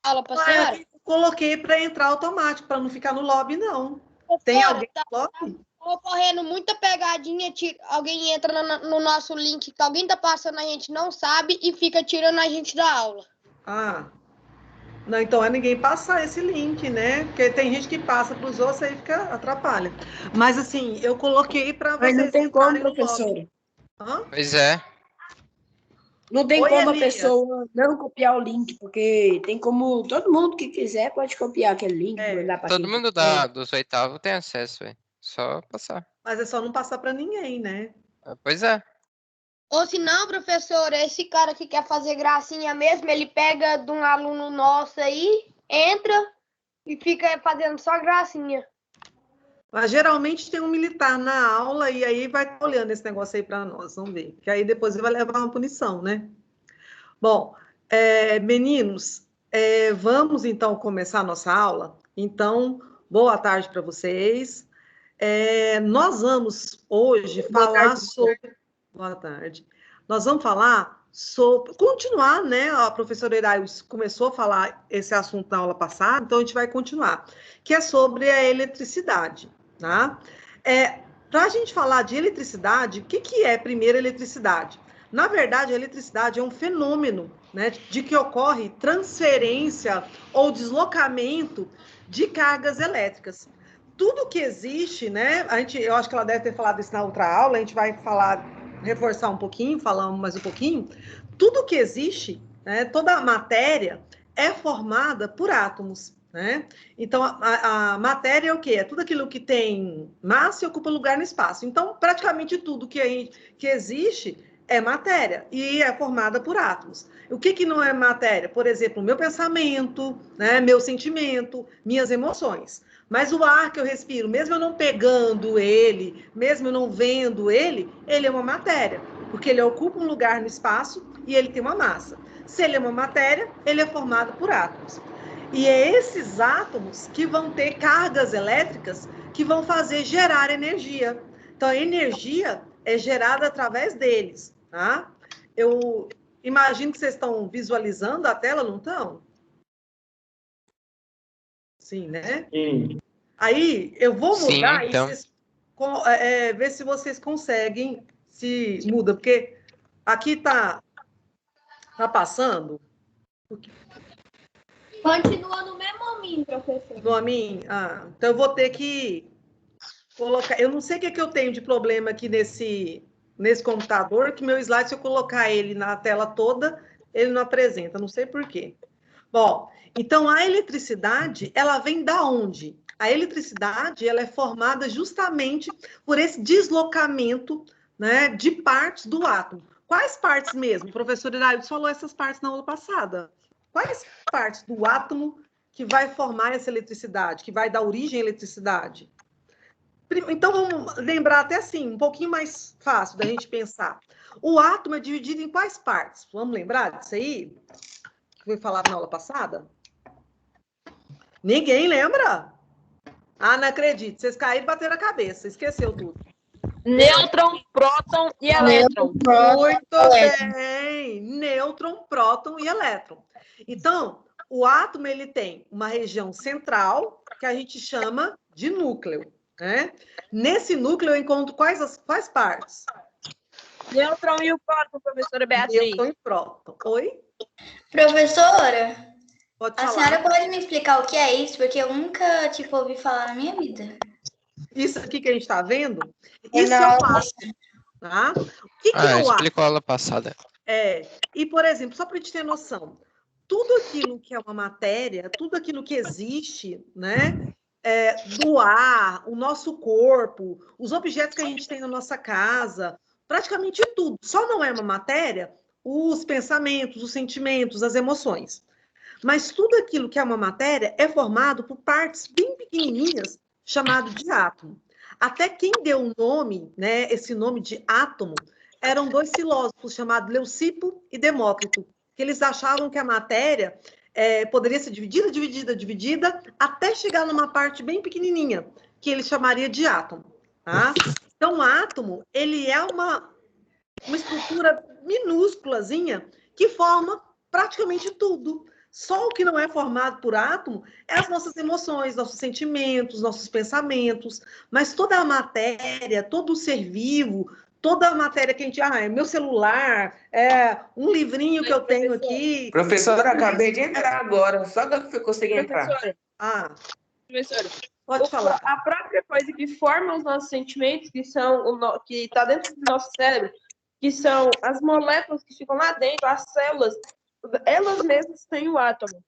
aula pra senhora? Eu coloquei para entrar automático, para não ficar no lobby, não. Tem Professora, alguém no lobby? tá ocorrendo muita pegadinha, alguém entra no nosso link que alguém tá passando, a gente não sabe e fica tirando a gente da aula. Ah, não, então é ninguém passar esse link, né? Porque tem gente que passa para os outros e aí fica atrapalha. Mas assim, eu coloquei para Mas não vocês tem como, entrarem no lobby. professora. Hã? Pois é. Não tem Oi, como a Elias. pessoa não copiar o link, porque tem como todo mundo que quiser pode copiar aquele link, mandar para Todo quem mundo quiser. dos oitavos tem acesso, velho. Só passar. Mas é só não passar para ninguém, né? Pois é. Ou se não, professor, esse cara que quer fazer gracinha mesmo, ele pega de um aluno nosso aí, entra e fica fazendo só gracinha. Mas geralmente tem um militar na aula e aí vai olhando esse negócio aí para nós, vamos ver. Que aí depois ele vai levar uma punição, né? Bom, meninos, vamos então começar a nossa aula. Então, boa tarde para vocês. Nós vamos hoje falar sobre. Boa tarde. Nós vamos falar sobre. Continuar, né? A professora Iraíus começou a falar esse assunto na aula passada, então a gente vai continuar, que é sobre a eletricidade, tá? Para a gente falar de eletricidade, o que é primeiro eletricidade? Na verdade, a eletricidade é um fenômeno, né, de que ocorre transferência ou deslocamento de cargas elétricas. Tudo que existe, né? Eu acho que ela deve ter falado isso na outra aula, a gente vai falar, reforçar um pouquinho, falamos mais um pouquinho. Tudo que existe, né, toda a matéria é formada por átomos, né? Então, a matéria é o quê? É tudo aquilo que tem massa e ocupa lugar no espaço. Então, praticamente tudo que existe é matéria e é formada por átomos. O que não é matéria? Por exemplo, meu pensamento, né, meu sentimento, minhas emoções. Mas o ar que eu respiro, mesmo eu não pegando ele, mesmo eu não vendo ele é uma matéria, porque ele ocupa um lugar no espaço e ele tem uma massa. Se ele é uma matéria, ele é formado por átomos. E é esses átomos que vão ter cargas elétricas que vão fazer gerar energia. Então, a energia é gerada através deles, tá? Eu imagino que vocês estão visualizando a tela, não estão? Sim, né? Sim. Aí, eu vou mudar Sim, então. e vocês, ver se vocês conseguem, se muda, porque aqui tá passando. Continua no mesmo hominho, professor. No amin, então eu vou ter que colocar. Eu não sei o que eu tenho de problema aqui nesse computador, que meu slide, se eu colocar ele na tela toda, ele não apresenta, não sei por quê. Bom, então a eletricidade, ela vem da onde? A eletricidade, ela é formada justamente por esse deslocamento, né, de partes do átomo. Quais partes mesmo? O professor Iraíus falou essas partes na aula passada. Quais partes do átomo que vai formar essa eletricidade, que vai dar origem à eletricidade? Então, vamos lembrar até assim, um pouquinho mais fácil da gente pensar. O átomo é dividido em quais partes? Vamos lembrar disso aí? Que foi falado na aula passada? Ninguém lembra? Ah, não acredito. Vocês caíram e bateram a cabeça. Esqueceu tudo. Nêutron, próton e elétron. Muito bem. Nêutron, próton e elétron. Então, o átomo ele tem uma região central que a gente chama de núcleo, né? Nesse núcleo eu encontro quais partes? Nêutron e o próton, professora Beatriz. Nêutron e próton. Oi? Professora, Pode a falar. senhora pode me explicar o que é isso? Porque eu nunca, ouvi falar na minha vida. Isso aqui que a gente está vendo, isso é o átomo, tá? O que é o átomo? Explicou a aula passada. E, por exemplo, só para a gente ter noção, tudo aquilo que é uma matéria, tudo aquilo que existe, né? Do ar, o nosso corpo, os objetos que a gente tem na nossa casa, praticamente tudo. Só não é uma matéria os pensamentos, os sentimentos, as emoções. Mas tudo aquilo que é uma matéria é formado por partes bem pequenininhas, chamado de átomo. Até quem deu o nome, né, esse nome de átomo, eram dois filósofos chamados Leucipo e Demócrito, que eles achavam que a matéria poderia ser dividida, até chegar numa parte bem pequenininha, que ele chamaria de átomo. Tá? Então, o átomo, ele é uma estrutura minúsculazinha que forma praticamente tudo. Só o que não é formado por átomo é as nossas emoções, nossos sentimentos, nossos pensamentos, mas toda a matéria, todo o ser vivo, toda a matéria que a gente... é meu celular, é um livrinho que eu tenho aqui... Professora, acabei de entrar agora, só que eu consegui entrar. Professora, professora, Pode falar. a própria coisa que forma os nossos sentimentos, que está dentro do nosso cérebro, que são as moléculas que ficam lá dentro, as células, elas mesmas têm o átomo.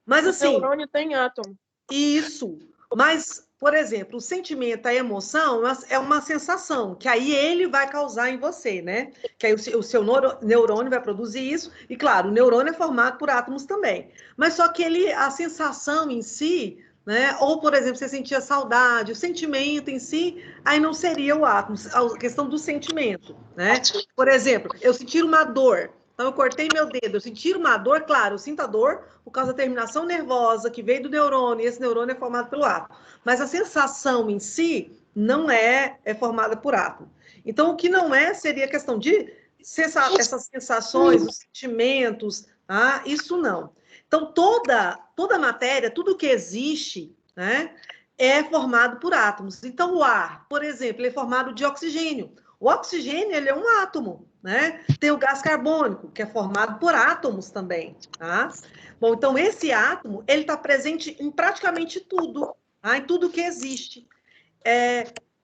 Mas O assim... neurônio tem átomo. Isso. Mas, por exemplo, o sentimento, a emoção é uma sensação, que aí ele vai causar em você, né? Que aí o seu neurônio vai produzir isso, e claro, o neurônio é formado por átomos também. Mas só que a sensação em si, né? Ou, por exemplo, você sentia saudade, o sentimento em si, aí não seria o átomo, a questão do sentimento, né? Por exemplo, eu sentir uma dor. Então, eu cortei meu dedo, eu senti uma dor, claro, eu sinto a dor por causa da terminação nervosa que veio do neurônio, e esse neurônio é formado pelo átomo. Mas a sensação em si não é formada por átomo. Então, o que não seria a questão de essas sensações, os sentimentos, isso não. Então, toda matéria, tudo que existe, né, é formado por átomos. Então, o ar, por exemplo, ele é formado de oxigênio. O oxigênio, ele é um átomo, né? Tem o gás carbônico, que é formado por átomos também, tá? Bom, então esse átomo, ele está presente em praticamente tudo, tá? Em tudo que existe.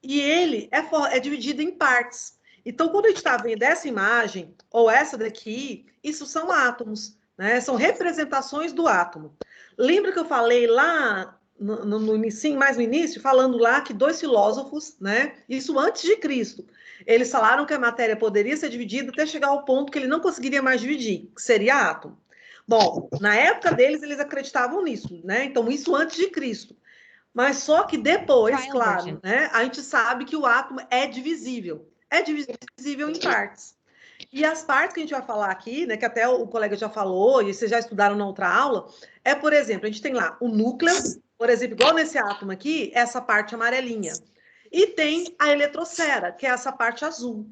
E ele é dividido em partes. Então, quando a gente está vendo essa imagem, ou essa daqui, isso são átomos, né? São representações do átomo. Lembra que eu falei lá no início, mais no início, falando lá que 2 filósofos, né? Isso antes de Cristo, eles falaram que a matéria poderia ser dividida até chegar ao ponto que ele não conseguiria mais dividir, que seria átomo. Bom, na época deles, eles acreditavam nisso, né? Então, isso antes de Cristo. Mas só que depois, claro, né? A gente sabe que o átomo é divisível. É divisível em partes. E as partes que a gente vai falar aqui, né? Que até o colega já falou, e vocês já estudaram na outra aula, por exemplo, a gente tem lá o núcleo, por exemplo, igual nesse átomo aqui, essa parte amarelinha. E tem a eletrosfera, que é essa parte azul.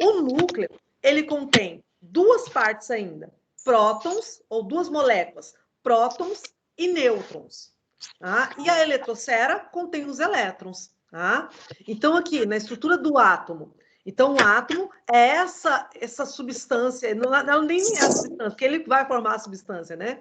O núcleo, ele contém 2 partes ainda, prótons, ou 2 moléculas, prótons e nêutrons. Tá? E a eletrosfera contém os elétrons. Tá? Então, aqui, na estrutura do átomo, então o átomo é essa substância, não nem é a substância, porque ele vai formar a substância, né?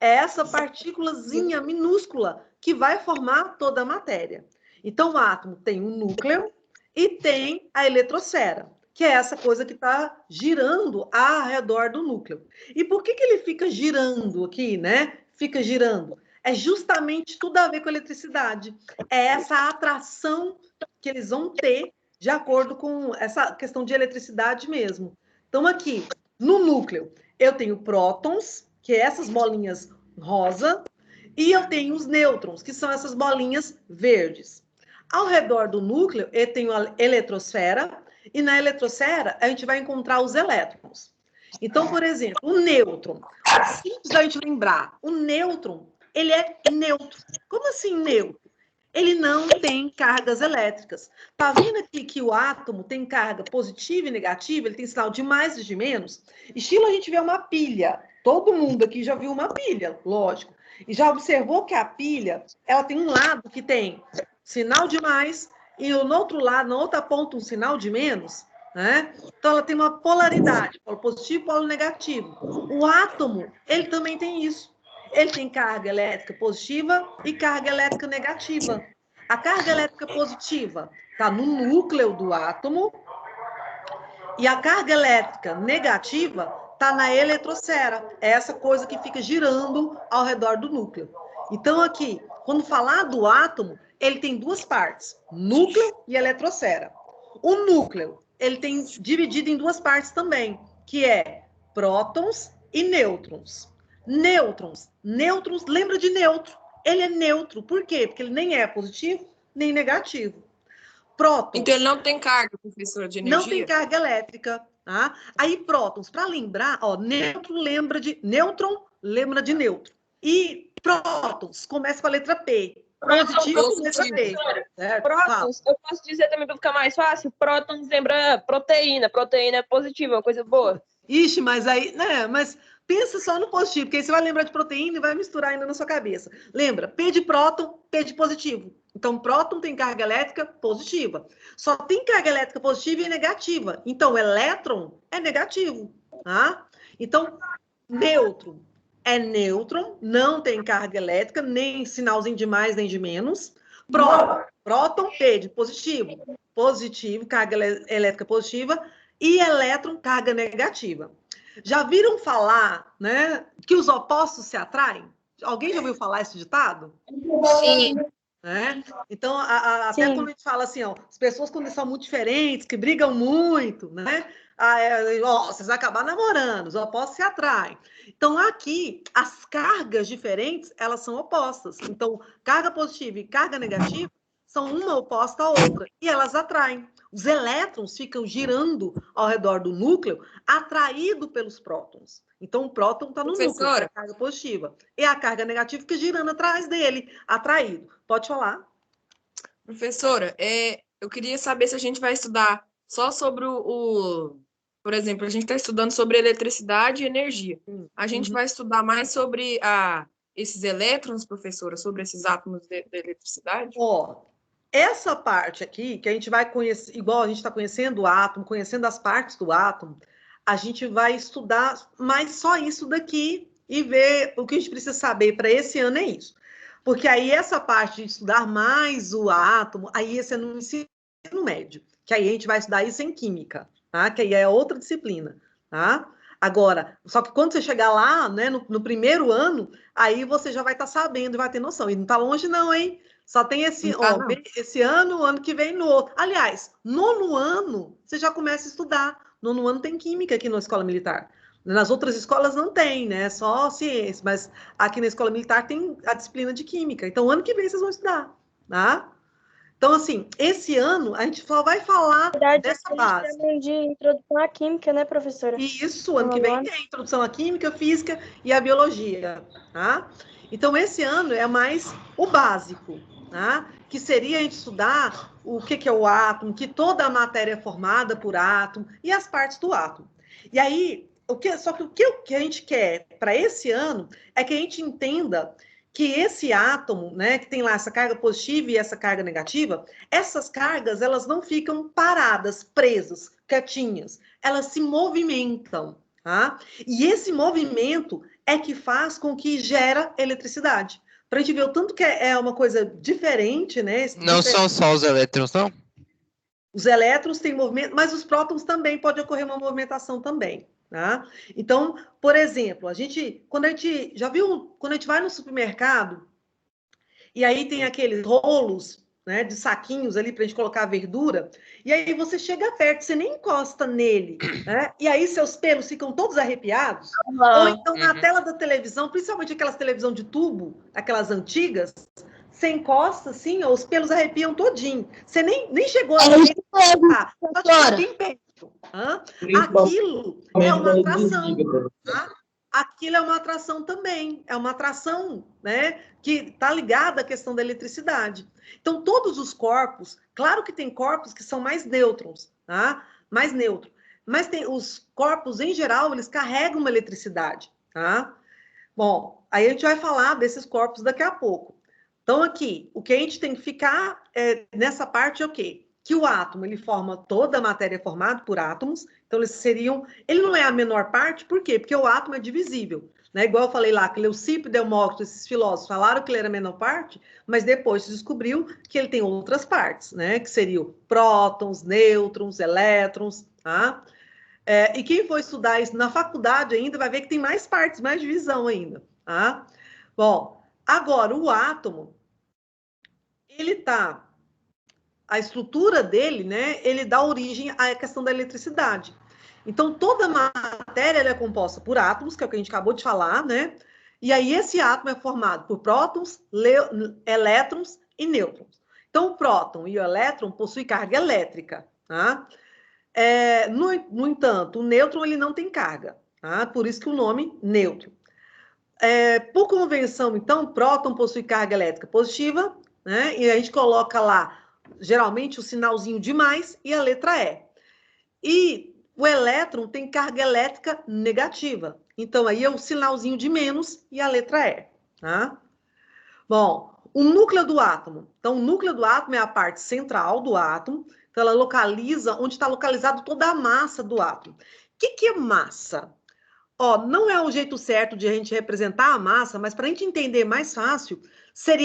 É essa partículazinha minúscula que vai formar toda a matéria. Então, o átomo tem um núcleo e tem a eletrosfera, que é essa coisa que está girando ao redor do núcleo. E por que ele fica girando aqui, né? Fica girando. É justamente tudo a ver com a eletricidade. É essa atração que eles vão ter de acordo com essa questão de eletricidade mesmo. Então, aqui, no núcleo, eu tenho prótons, que é essas bolinhas rosa, e eu tenho os nêutrons, que são essas bolinhas verdes. Ao redor do núcleo, eu tenho a eletrosfera, e na eletrosfera a gente vai encontrar os elétrons. Então, por exemplo, o nêutron. Simples da gente lembrar, o nêutron, ele é neutro. Como assim neutro? Ele não tem cargas elétricas. Tá vendo aqui que o átomo tem carga positiva e negativa? Ele tem sinal de mais e de menos? Estilo a gente vê uma pilha. Todo mundo aqui já viu uma pilha, lógico. E já observou que a pilha, ela tem um lado que tem sinal de mais e no outro lado, na outra ponta, um sinal de menos, né? Então, ela tem uma polaridade, polo positivo e polo negativo. O átomo, ele também tem isso. Ele tem carga elétrica positiva e carga elétrica negativa. A carga elétrica positiva está no núcleo do átomo e a carga elétrica negativa está na eletrosfera. É essa coisa que fica girando ao redor do núcleo. Então, aqui, quando falar do átomo, ele tem 2 partes, núcleo e eletrosfera. O núcleo, ele tem dividido em 2 partes também, que é prótons e nêutrons. Nêutrons, lembra de neutro? Ele é neutro, por quê? Porque ele nem é positivo, nem negativo. Prótons. Então ele não tem carga, professor, de energia? Não tem carga elétrica, tá? Aí prótons, para lembrar, ó, nêutron lembra de neutro. E prótons começa com a letra P. Positivo com a letra P. Certo? Prótons, eu posso dizer também para ficar mais fácil? Prótons lembra proteína. Proteína é positiva, uma coisa boa. Ixi, mas aí, né? Mas pensa só no positivo, porque aí você vai lembrar de proteína e vai misturar ainda na sua cabeça. Lembra, P de próton, P de positivo. Então, próton tem carga elétrica positiva. Só tem carga elétrica positiva e negativa. Então, elétron é negativo. Tá? Então, nêutron é nêutron, não tem carga elétrica, nem sinalzinho de mais nem de menos. Próton, P de positivo. Positivo, carga elétrica positiva. E elétron, carga negativa. Já viram falar, né, que os opostos se atraem? Alguém já ouviu falar esse ditado? Sim. Né? Então, até quando a gente fala assim, ó, as pessoas quando são muito diferentes, que brigam muito, né? Vocês vão acabar namorando, os opostos se atraem. Então, aqui, as cargas diferentes, elas são opostas. Então, carga positiva e carga negativa são uma oposta à outra, e elas atraem. Os elétrons ficam girando ao redor do núcleo, atraído pelos prótons. Então, o próton está no núcleo, que é a carga positiva. E a carga negativa fica girando atrás dele, atraído. Pode falar. Professora, eu queria saber se a gente vai estudar só sobre por exemplo, a gente está estudando sobre eletricidade e energia. A gente vai estudar mais sobre esses elétrons, professora, sobre esses átomos da eletricidade? Essa parte aqui, que a gente vai conhecer, igual a gente está conhecendo o átomo, conhecendo as partes do átomo, a gente vai estudar mais só isso daqui e ver o que a gente precisa saber para esse ano é isso. Porque aí essa parte de estudar mais o átomo, aí esse é no ensino médio, que aí a gente vai estudar isso em química, tá? Que aí é outra disciplina, tá? Agora, só que quando você chegar lá, né, no primeiro ano, aí você já vai estar sabendo e vai ter noção. E não está longe não, hein? Só tem esse ano, o ano que vem no outro. Aliás, nono ano, você já começa a estudar. Nono ano tem química aqui na Escola Militar. Nas outras escolas não tem, né? Só ciência. Mas aqui na Escola Militar tem a disciplina de química. Então, ano que vem vocês vão estudar, tá? Então, assim, esse ano a gente só vai falar dessa base. De introdução à química, né, professora? Isso, ano que vem tem introdução à química, física e à biologia, tá? Então, esse ano é mais o básico, tá? Que seria a gente estudar o que é o átomo, que toda a matéria é formada por átomo e as partes do átomo. E aí, só que o que a gente quer para esse ano é que a gente entenda que esse átomo, né, que tem lá essa carga positiva e essa carga negativa, essas cargas, elas não ficam paradas, presas, quietinhas. Elas se movimentam, tá? E esse movimento é que faz com que gera eletricidade. Para a gente ver o tanto que é uma coisa diferente, né? Não são só os elétrons, não? Os elétrons têm movimento, mas os prótons também pode ocorrer uma movimentação também, tá? Então, por exemplo, quando a gente vai no supermercado e aí tem aqueles rolos, né, de saquinhos ali para a gente colocar a verdura, e aí você chega perto, você nem encosta nele, né? E aí seus pelos ficam todos arrepiados, ou então na tela da televisão, principalmente aquelas televisão de tubo, aquelas antigas, você encosta assim, ó, os pelos arrepiam todinho. Você nem chegou a ver, só bem perto. Aquilo é uma atração, tá? Aquilo é uma atração também, é uma atração, né, que está ligada à questão da eletricidade. Então, todos os corpos, claro que tem corpos que são mais nêutrons, tá? Mais neutro. Mas tem os corpos, em geral, eles carregam uma eletricidade, tá? Bom, aí a gente vai falar desses corpos daqui a pouco. Então, aqui, o que a gente tem que ficar nessa parte é o quê? Que o átomo, ele forma toda a matéria formada por átomos, então ele não é a menor parte, por quê? Porque o átomo é divisível, né? Igual eu falei lá, que Leucipo e Demócrito, esses filósofos falaram que ele era a menor parte, mas depois se descobriu que ele tem outras partes, né? Que seriam prótons, nêutrons, elétrons, tá? E quem for estudar isso na faculdade ainda vai ver que tem mais partes, mais divisão ainda, tá? Bom, agora o átomo, a estrutura dele, né, ele dá origem à questão da eletricidade. Então, toda a matéria ela é composta por átomos, que é o que a gente acabou de falar, né? E aí, esse átomo é formado por prótons, elétrons e nêutrons. Então, o próton e o elétron possuem carga elétrica, tá? No entanto, o nêutron ele não tem carga, tá? Por isso que o nome nêutron. Por convenção, então, o próton possui carga elétrica positiva, né? E a gente coloca lá, geralmente, o sinalzinho de mais e a letra E. E o elétron tem carga elétrica negativa. Então, aí é o sinalzinho de menos e a letra E, tá? Bom, o núcleo do átomo. Então, o núcleo do átomo é a parte central do átomo. Então, ela localiza onde está localizado toda a massa do átomo. O que é massa? Ó, não é o jeito certo de a gente representar a massa, mas para a gente entender mais fácil,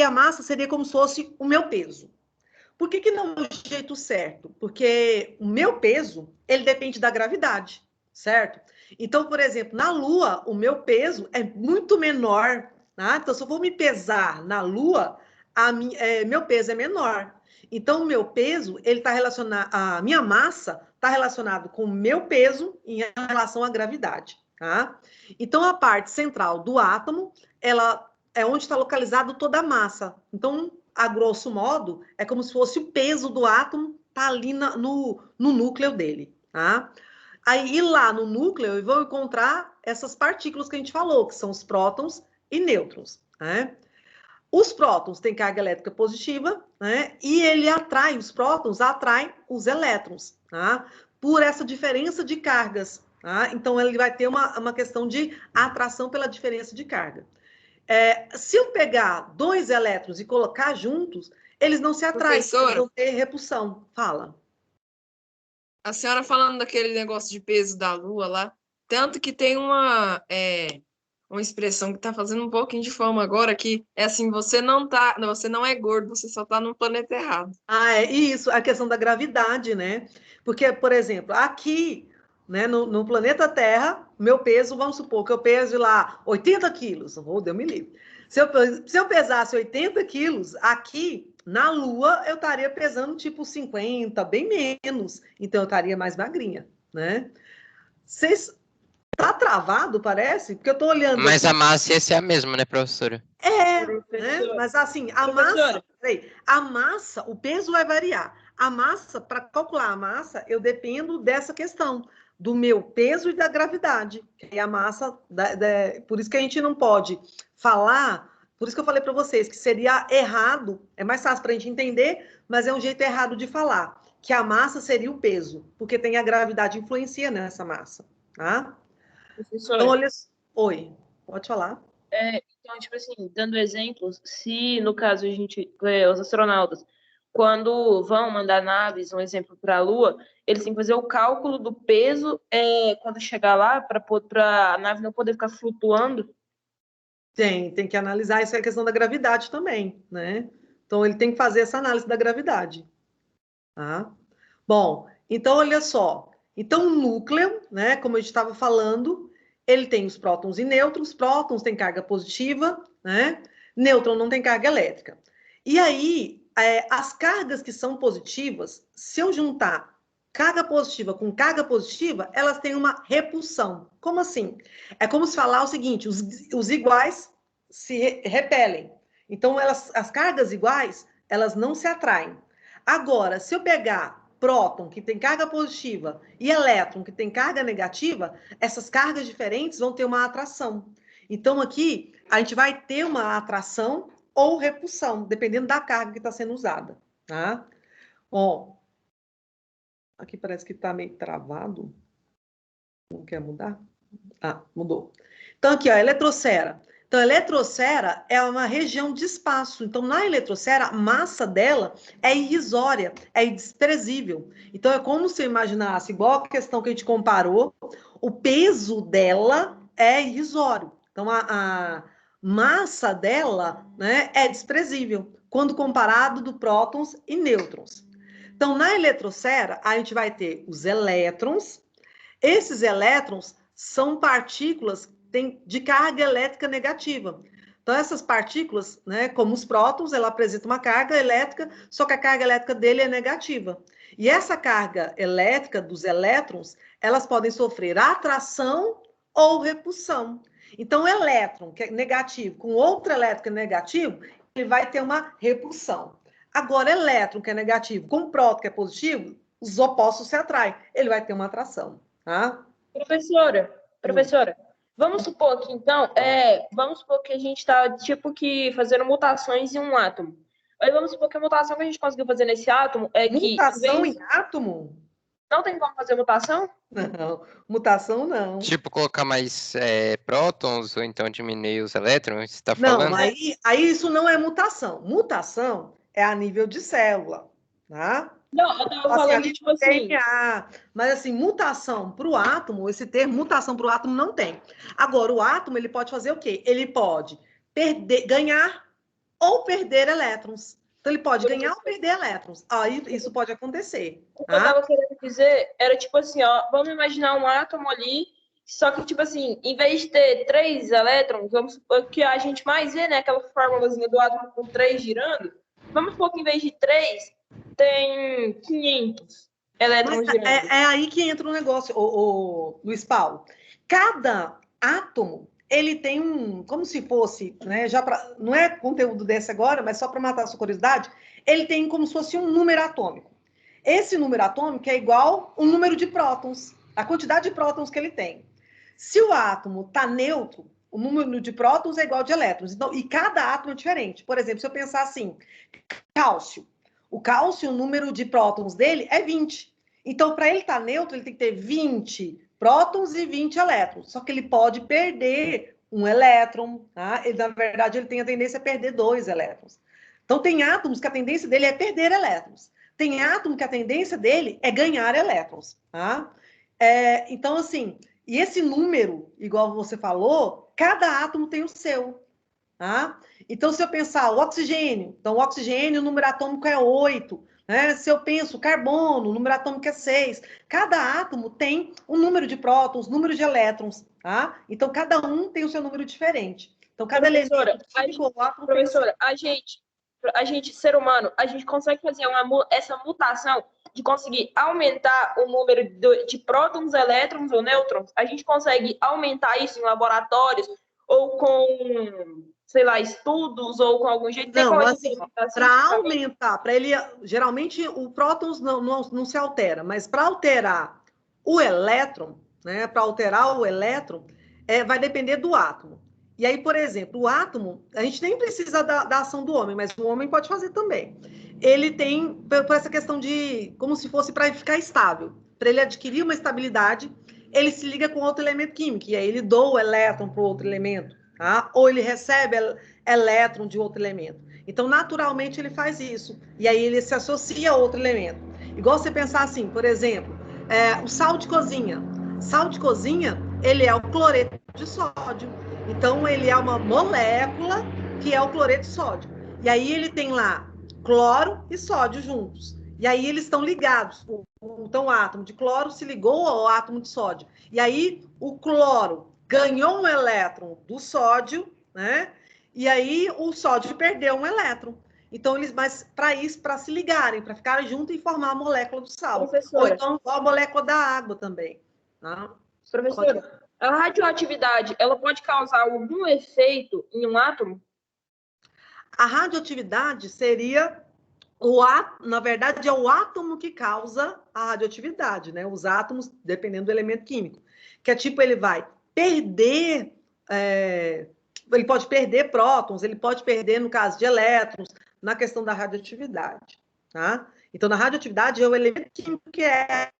a massa seria como se fosse o meu peso. Por que não é o jeito certo? Porque o meu peso, ele depende da gravidade, certo? Então, por exemplo, na Lua, o meu peso é muito menor, tá? Então, se eu for me pesar na Lua, meu peso é menor. Então, o meu peso, ele está relacionado, a minha massa está relacionado com o meu peso em relação à gravidade, tá? Então, a parte central do átomo, ela é onde está localizado toda a massa. Então, a grosso modo, é como se fosse o peso do átomo tá ali no núcleo dele, tá? Aí, lá no núcleo, eu vou encontrar essas partículas que a gente falou, que são os prótons e nêutrons, né? Os prótons têm carga elétrica positiva, né? E os prótons atraem os elétrons, tá? Por essa diferença de cargas, tá? Então, ele vai ter uma questão de atração pela diferença de carga. Se eu pegar 2 elétrons e colocar juntos, eles não se atraem, eles vão ter repulsão. Fala. A senhora falando daquele negócio de peso da Lua lá, tanto que tem uma expressão que está fazendo um pouquinho de fama agora, que é assim, você não é gordo, você só está no planeta errado. É isso, a questão da gravidade, né? Porque, por exemplo, aqui, né, no planeta Terra, meu peso, vamos supor que eu peso lá 80 quilos. Oh, Deus me livre. Se eu pesasse 80 quilos, aqui na Lua, eu estaria pesando tipo 50, bem menos. Então, eu estaria mais magrinha, né? Tá travado, parece? Porque eu tô olhando... Mas aqui. a massa ia ser a mesma, né, professora? Né? Mas assim, a massa, o peso vai variar. A massa, para calcular a massa, eu dependo dessa questão, do meu peso e da gravidade. E a massa, por isso que a gente não pode falar, por isso que eu falei para vocês que seria errado, é mais fácil para a gente entender, mas é um jeito errado de falar, que a massa seria o peso, porque tem a gravidade influencia nessa massa, tá? Então, olha... Oi, pode falar. Então, tipo assim, dando exemplos, se no caso os astronautas, quando vão mandar naves, um exemplo para a Lua, eles têm que fazer o cálculo do peso quando chegar lá, para a nave não poder ficar flutuando. Tem que analisar isso, é a questão da gravidade também, né? Então, ele tem que fazer essa análise da gravidade. Tá? Bom, então, olha só. Então, o núcleo, né, como a gente estava falando, ele tem os prótons e nêutrons. Prótons têm carga positiva, né? Nêutron não tem carga elétrica. E aí, as cargas que são positivas, se eu juntar carga positiva com carga positiva, elas têm uma repulsão. Como assim? É como se falar o seguinte, os iguais se repelem. Então, as cargas iguais, elas não se atraem. Agora, se eu pegar próton, que tem carga positiva, e elétron, que tem carga negativa, essas cargas diferentes vão ter uma atração. Então, aqui, a gente vai ter uma atração ou repulsão, dependendo da carga que está sendo usada, tá? Bom, aqui parece que está meio travado. Não quer mudar? Ah, mudou. Então, aqui, ó, a eletrosfera. Então, a eletrosfera é uma região de espaço. Então, na eletrosfera, a massa dela é irrisória, é desprezível. Então, é como se eu imaginasse, igual a questão que a gente comparou, o peso dela é irrisório. Então, a massa dela, né, é desprezível, quando comparado do prótons e nêutrons. Então, na eletrosfera, a gente vai ter os elétrons. Esses elétrons são partículas de carga elétrica negativa. Então, essas partículas, né, como os prótons, ela apresenta uma carga elétrica, só que a carga elétrica dele é negativa. E essa carga elétrica dos elétrons, elas podem sofrer atração ou repulsão. Então, o elétron, que é negativo, com outro elétron que é negativo, ele vai ter uma repulsão. Agora, elétron, que é negativo, com próton, que é positivo, os opostos se atraem. Ele vai ter uma atração, tá? Professora, vamos supor que, então, vamos supor que a gente está, tipo, que fazendo mutações em um átomo. Aí vamos supor que a mutação que a gente conseguiu fazer nesse átomo é que... Mutação em átomo? Não tem como fazer mutação? Não, mutação não. Tipo, colocar mais prótons ou então diminuir os elétrons, você tá Não, falando? aí isso não é mutação. Mutação é a nível de célula, tá? Não, eu tava Assim, a falando, nível tipo de assim, DNA. Mas, assim, mutação para o átomo, esse termo mutação para o átomo não tem. Agora, o átomo, ele pode fazer o quê? Ele pode ganhar ou perder elétrons. Então, ele pode ganhar ou perder elétrons. Aí, isso pode acontecer. o que eu Tá? tava querendo dizer era, tipo assim, ó, vamos imaginar um átomo ali, só que, tipo assim, em vez de ter 3 elétrons, vamos supor que a gente mais vê, né, aquela formulazinha do átomo com 3 girando, vamos supor que em vez de 3, tem 500 elétrons girando. É aí que entra o negócio, o Luiz Paulo. Cada átomo, ele tem como se fosse, né, não é conteúdo desse agora, mas só para matar a sua curiosidade, ele tem como se fosse um número atômico. Esse número atômico é igual o número de prótons, a quantidade de prótons que ele tem. Se o átomo está neutro, o número de prótons é igual de elétrons. Então, e cada átomo é diferente. Por exemplo, se eu pensar assim, cálcio. O cálcio, o número de prótons dele é 20. Então, para ele estar neutro, ele tem que ter 20 prótons e 20 elétrons. Só que ele pode perder um elétron. Tá? Na verdade, ele tem a tendência a perder 2 elétrons. Então, tem átomos que a tendência dele é perder elétrons. Tem átomo que a tendência dele é ganhar elétrons. Tá? Então, assim, e esse número, igual você falou, cada átomo tem o seu. Tá? Então, se eu pensar o oxigênio, então o oxigênio, o número atômico é 8. Né? Se eu penso carbono, o número atômico é 6. Cada átomo tem um número de prótons, número de elétrons. Tá? Então, cada um tem o seu número diferente. Então, cada Professora, elemento... a gente, ser humano, a gente consegue fazer essa mutação de conseguir aumentar o número de prótons, elétrons ou nêutrons? A gente consegue aumentar isso em laboratórios ou com, sei lá, estudos ou com algum jeito? Não, assim, para aumentar, para ele, geralmente o prótons não se altera, mas para alterar o elétron, né, para alterar o elétron, vai depender do átomo. E aí, por exemplo, o átomo, a gente nem precisa da ação do homem, mas o homem pode fazer também. Ele tem, por essa questão de, como se fosse para ficar estável, para ele adquirir uma estabilidade, ele se liga com outro elemento químico, e aí ele doa o elétron para o outro elemento, tá? Ou ele recebe elétron de outro elemento. Então, naturalmente, ele faz isso. E aí ele se associa a outro elemento. Igual você pensar assim, por exemplo, o sal de cozinha. Sal de cozinha, ele é o cloreto de sódio. Então, ele é uma molécula que é o cloreto de sódio. E aí ele tem lá cloro e sódio juntos. E aí eles estão ligados. Então, o átomo de cloro se ligou ao átomo de sódio. E aí o cloro ganhou um elétron do sódio, né? E aí o sódio perdeu um elétron. Então, mas para isso, para se ligarem, para ficarem juntos e formar a molécula do sal. Ou então a molécula da água também. Tá? Professora, a radioatividade, ela pode causar algum efeito em um átomo? A radioatividade seria na verdade, é o átomo que causa a radioatividade, né? Os átomos, dependendo do elemento químico. Que é tipo, ele vai perder... ele pode perder prótons, ele pode perder, no caso de elétrons, na questão da radioatividade. Tá? Então, na radioatividade é o elemento químico que é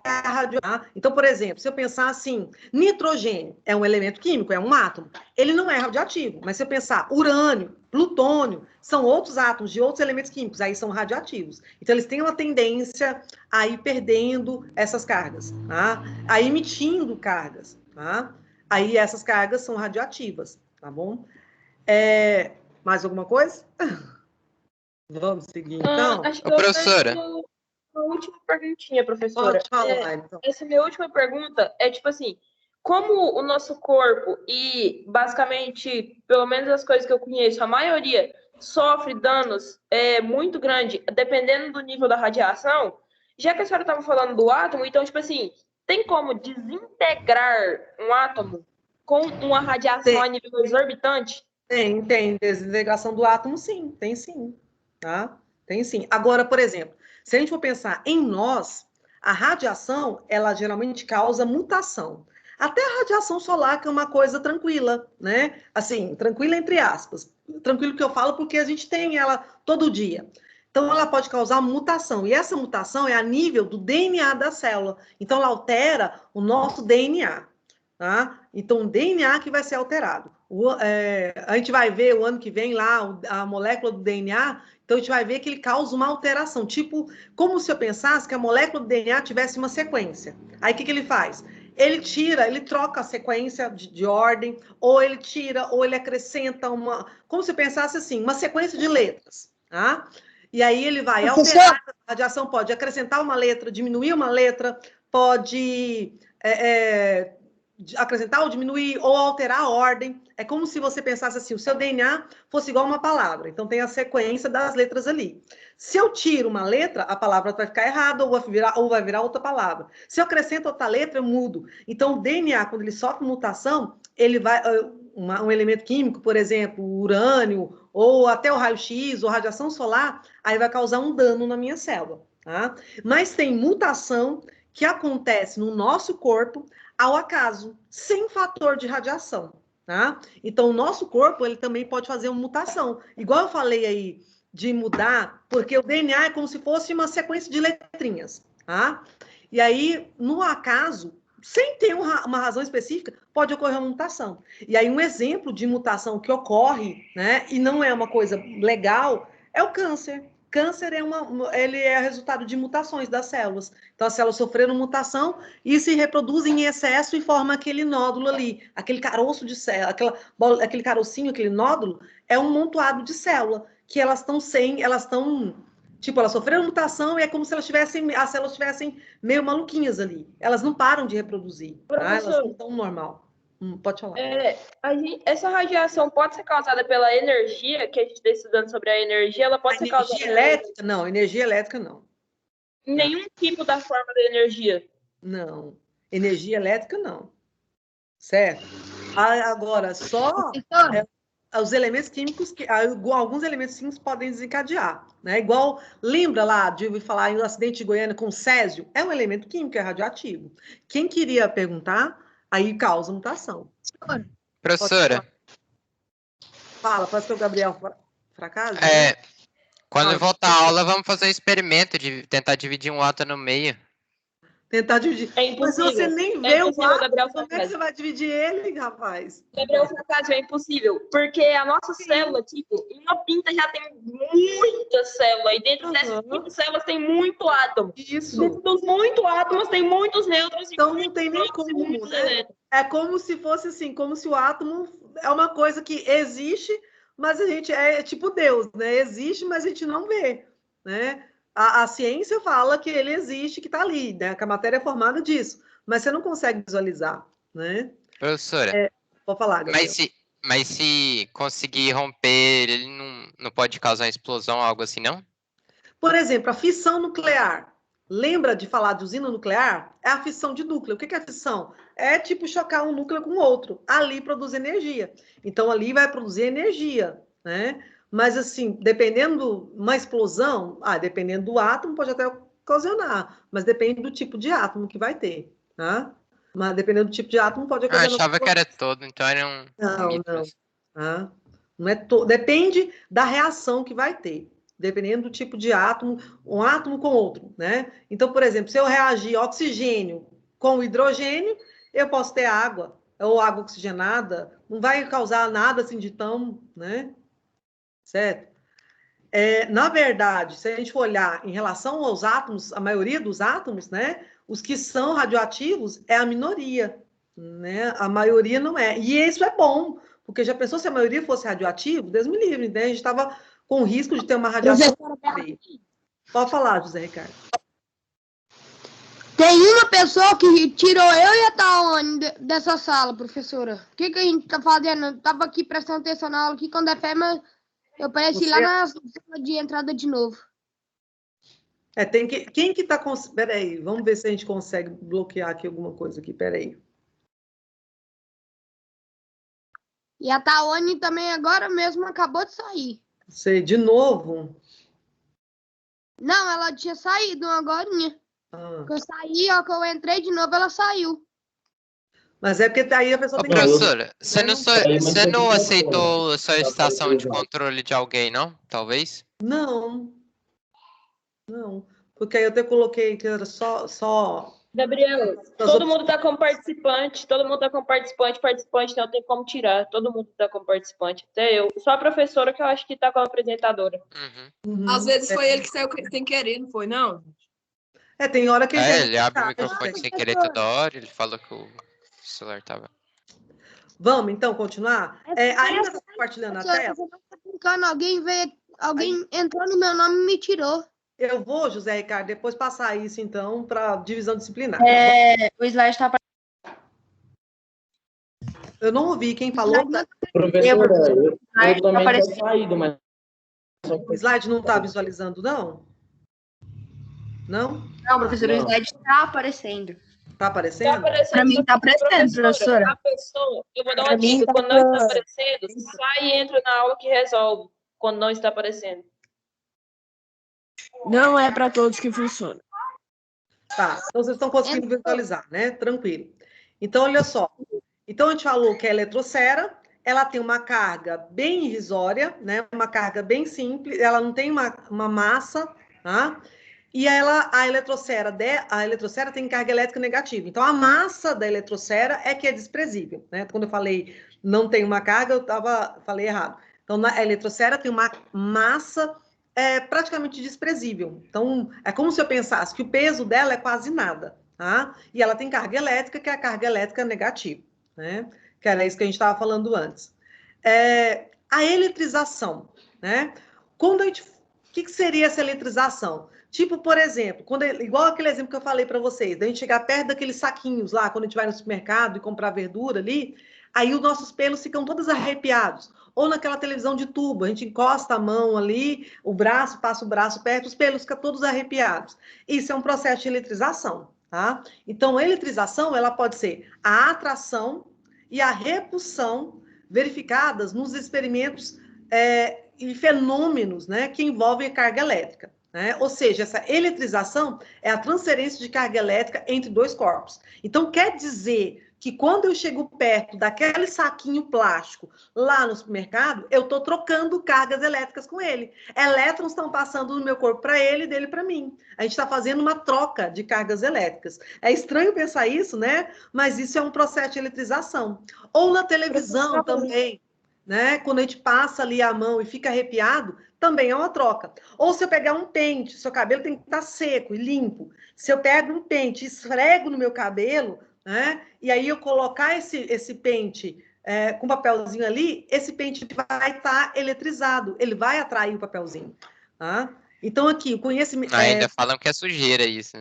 a radioatividade. Então, por exemplo, se eu pensar assim, nitrogênio é um elemento químico, é um átomo. Ele não é radioativo, mas se eu pensar urânio, plutônio, são outros átomos de outros elementos químicos, aí são radioativos. Então, eles têm uma tendência a ir perdendo essas cargas, tá? A emitindo cargas, tá? Aí essas cargas são radioativas, tá bom? Mais alguma coisa? Vamos seguir, então? Acho que professora. Uma última perguntinha, professora. Pode falar, então. Essa minha última pergunta é tipo assim, como o nosso corpo e basicamente, pelo menos as coisas que eu conheço, a maioria sofre danos muito grandes, dependendo do nível da radiação, já que a senhora estava falando do átomo, então, tipo assim, tem como desintegrar um átomo com uma radiação a nível exorbitante? Tem. Desintegração do átomo, sim. Tem sim. Tá? Tem sim. Agora, por exemplo, se a gente for pensar em nós, a radiação, ela geralmente causa mutação. Até a radiação solar, que é uma coisa tranquila, né? Assim, tranquila entre aspas. Tranquilo que eu falo porque a gente tem ela todo dia. Então, ela pode causar mutação. E essa mutação é a nível do DNA da célula. Então, ela altera o nosso DNA. Tá? Então, o DNA que vai ser alterado. A gente vai ver o ano que vem lá a molécula do DNA. Então, a gente vai ver que ele causa uma alteração. Tipo, como se eu pensasse que a molécula do DNA tivesse uma sequência. Aí, o que ele faz? Ele troca a sequência de ordem, ou ele tira, ou ele acrescenta como se eu pensasse assim, uma sequência de letras, tá? E aí ele vai alterar, a radiação pode acrescentar uma letra, diminuir uma letra, pode acrescentar ou diminuir, ou alterar a ordem. É como se você pensasse assim, o seu DNA fosse igual a uma palavra. Então, tem a sequência das letras ali. Se eu tiro uma letra, a palavra vai ficar errada, ou vai virar outra palavra. Se eu acrescento outra letra, eu mudo. Então, o DNA, quando ele sofre mutação, ele vai... um elemento químico, por exemplo, o urânio, ou até o raio-x, ou radiação solar, aí vai causar um dano na minha célula. Tá? Mas tem mutação que acontece no nosso corpo ao acaso, sem fator de radiação, tá? Então, o nosso corpo, ele também pode fazer uma mutação. Igual eu falei aí, de mudar, porque o DNA é como se fosse uma sequência de letrinhas, tá? E aí, no acaso, sem ter uma razão específica, pode ocorrer uma mutação. E aí, um exemplo de mutação que ocorre, né, e não é uma coisa legal, é o câncer. Câncer ele é resultado de mutações das células. Então, as células sofreram mutação e se reproduzem em excesso e formam aquele nódulo ali, aquele caroço de célula, aquele carocinho, aquele nódulo, é um montoado de célula, que elas sofreram mutação e é como se as células estivessem meio maluquinhas ali. Elas não param de reproduzir, tá? Elas não estão normal. Pode falar. Essa radiação pode ser causada pela energia, que a gente está estudando sobre a energia, ela pode ser causada... Energia elétrica? Não, energia elétrica não. Nenhum tipo da forma da energia? Não, energia elétrica não. Certo? Agora, só os elementos químicos, alguns elementos químicos podem desencadear, né? Igual, lembra lá de ouvir falar em um acidente de Goiânia com césio? É um elemento químico, é radioativo. Quem queria perguntar... Aí causa mutação. Professora. Fala, parece que o Gabriel fracasso. Quando voltar a aula, vamos fazer um experimento de tentar dividir um átomo no meio. Tentar dividir. É impossível. Mas você nem vê o átomo, Gabriel, como é que você vai dividir ele, rapaz? Gabriel, fracasso é impossível, porque a nossa célula, uma pinta já tem muitas células, e dentro dessas muitas células tem muito átomo. Isso. Dentro dos muitos átomos tem muitos nêutrons. Então não tem nem como, né? É como se fosse assim, como se o átomo é uma coisa que existe, mas a gente é tipo Deus, né? Existe, mas a gente não vê, né? A ciência fala que ele existe, que está ali, né? Que a matéria é formada disso, mas você não consegue visualizar, né? Professora, pode falar, Gabriel. Mas se conseguir romper, ele não pode causar uma explosão, algo assim, não? Por exemplo, a fissão nuclear. Lembra de falar de usina nuclear? É a fissão de núcleo. O que é a fissão? É tipo chocar um núcleo com o outro. Ali produz energia. Então, ali vai produzir energia, né? Mas, assim, dependendo uma explosão, dependendo do átomo, pode até ocasionar, mas depende do tipo de átomo que vai ter, tá? Mas dependendo do tipo de átomo, pode ocasionar. Achava que era todo, então era um... Não. Tá? Não é depende da reação que vai ter, dependendo do tipo de átomo, um átomo com outro, né? Então, por exemplo, se eu reagir oxigênio com hidrogênio, eu posso ter água, ou água oxigenada, não vai causar nada assim de tão, né? Certo? Na verdade, se a gente for olhar em relação aos átomos, a maioria dos átomos, né? Os que são radioativos é a minoria, né? A maioria não é. E isso é bom, porque já pensou se a maioria fosse radioativo? Deus me livre, né? A gente estava com risco de ter uma radiação. Pode falar, José Ricardo. Tem uma pessoa que tirou eu e a Taone dessa sala, professora. O que a gente tá fazendo? Eu tava aqui prestando atenção na aula aqui, quando é fêmea, eu pareci lá na sala de entrada de novo. Quem que tá... Peraí, vamos ver se a gente consegue bloquear aqui alguma coisa aqui, peraí. E a Taone também agora mesmo acabou de sair. Sei, de novo? Não, ela tinha saído agorinha. Que eu saí, ó, que eu entrei de novo, ela saiu. Mas é porque aí a pessoa tem professora, você não aceitou a solicitação de controle de alguém, não? Talvez? Não. Não, porque aí eu até coloquei que era só... Gabriel, todo mundo está como participante, participante não tem como tirar, todo mundo está como participante, até eu. Só a professora que eu acho que está como apresentadora. Às vezes foi ele que saiu sem querer, não foi, não? Tem hora que Ele abre o microfone sem querer toda hora, ele fala que o celular tava... Vamos, então, continuar? Ainda está compartilhando a tela? Alguém entrou no meu nome e me tirou. Eu vou, José Ricardo, depois passar isso, então, para divisão disciplinar. O slide está Eu não ouvi quem falou. Professora, eu também estou saído, mas... O slide não está visualizando, não? Não? Não, professora, o slide está aparecendo. Está aparecendo? Para mim está aparecendo, professora. A pessoa, eu vou dar uma dica, quando não está aparecendo, sai e entra na aula que resolve, quando não está aparecendo. Não é para todos que funciona. Tá, então vocês estão conseguindo visualizar, né? Tranquilo. Então, olha só. Então, a gente falou que a eletrosfera, ela tem uma carga bem irrisória, né? Uma carga bem simples, ela não tem uma massa, tá? E a eletrosfera tem carga elétrica negativa. Então, a massa da eletrosfera é que é desprezível, né? Quando eu falei não tem uma carga, falei errado. Então, a eletrosfera tem uma massa praticamente desprezível. Então, é como se eu pensasse que o peso dela é quase nada, tá? E ela tem carga elétrica, que é a carga elétrica negativa, né? Que era isso que a gente estava falando antes. A eletrização, né? O que seria essa eletrização? Tipo, por exemplo, igual aquele exemplo que eu falei para vocês, da gente chegar perto daqueles saquinhos lá, quando a gente vai no supermercado e comprar verdura ali, aí os nossos pelos ficam todos arrepiados. Ou naquela televisão de tubo, a gente encosta a mão ali, passa o braço perto, os pelos ficam todos arrepiados. Isso é um processo de eletrização, tá? Então, a eletrização, ela pode ser a atração e a repulsão verificadas nos experimentos e fenômenos, né, que envolvem a carga elétrica. Né? Ou seja, essa eletrização é a transferência de carga elétrica entre dois corpos. Então, quer dizer que quando eu chego perto daquele saquinho plástico lá no supermercado, eu estou trocando cargas elétricas com ele. Elétrons estão passando do meu corpo para ele e dele para mim. A gente está fazendo uma troca de cargas elétricas. É estranho pensar isso, né? Mas isso é um processo de eletrização. Ou na televisão também, né? Quando a gente passa ali a mão e fica arrepiado, também é uma troca. Ou se eu pegar um pente, seu cabelo tem que estar seco e limpo. Se eu pego um pente e esfrego no meu cabelo, né? E aí eu colocar esse pente com um papelzinho ali, esse pente vai estar eletrizado, ele vai atrair o papelzinho. Tá? Então, aqui, o conhecimento... Ainda falam que é sujeira isso.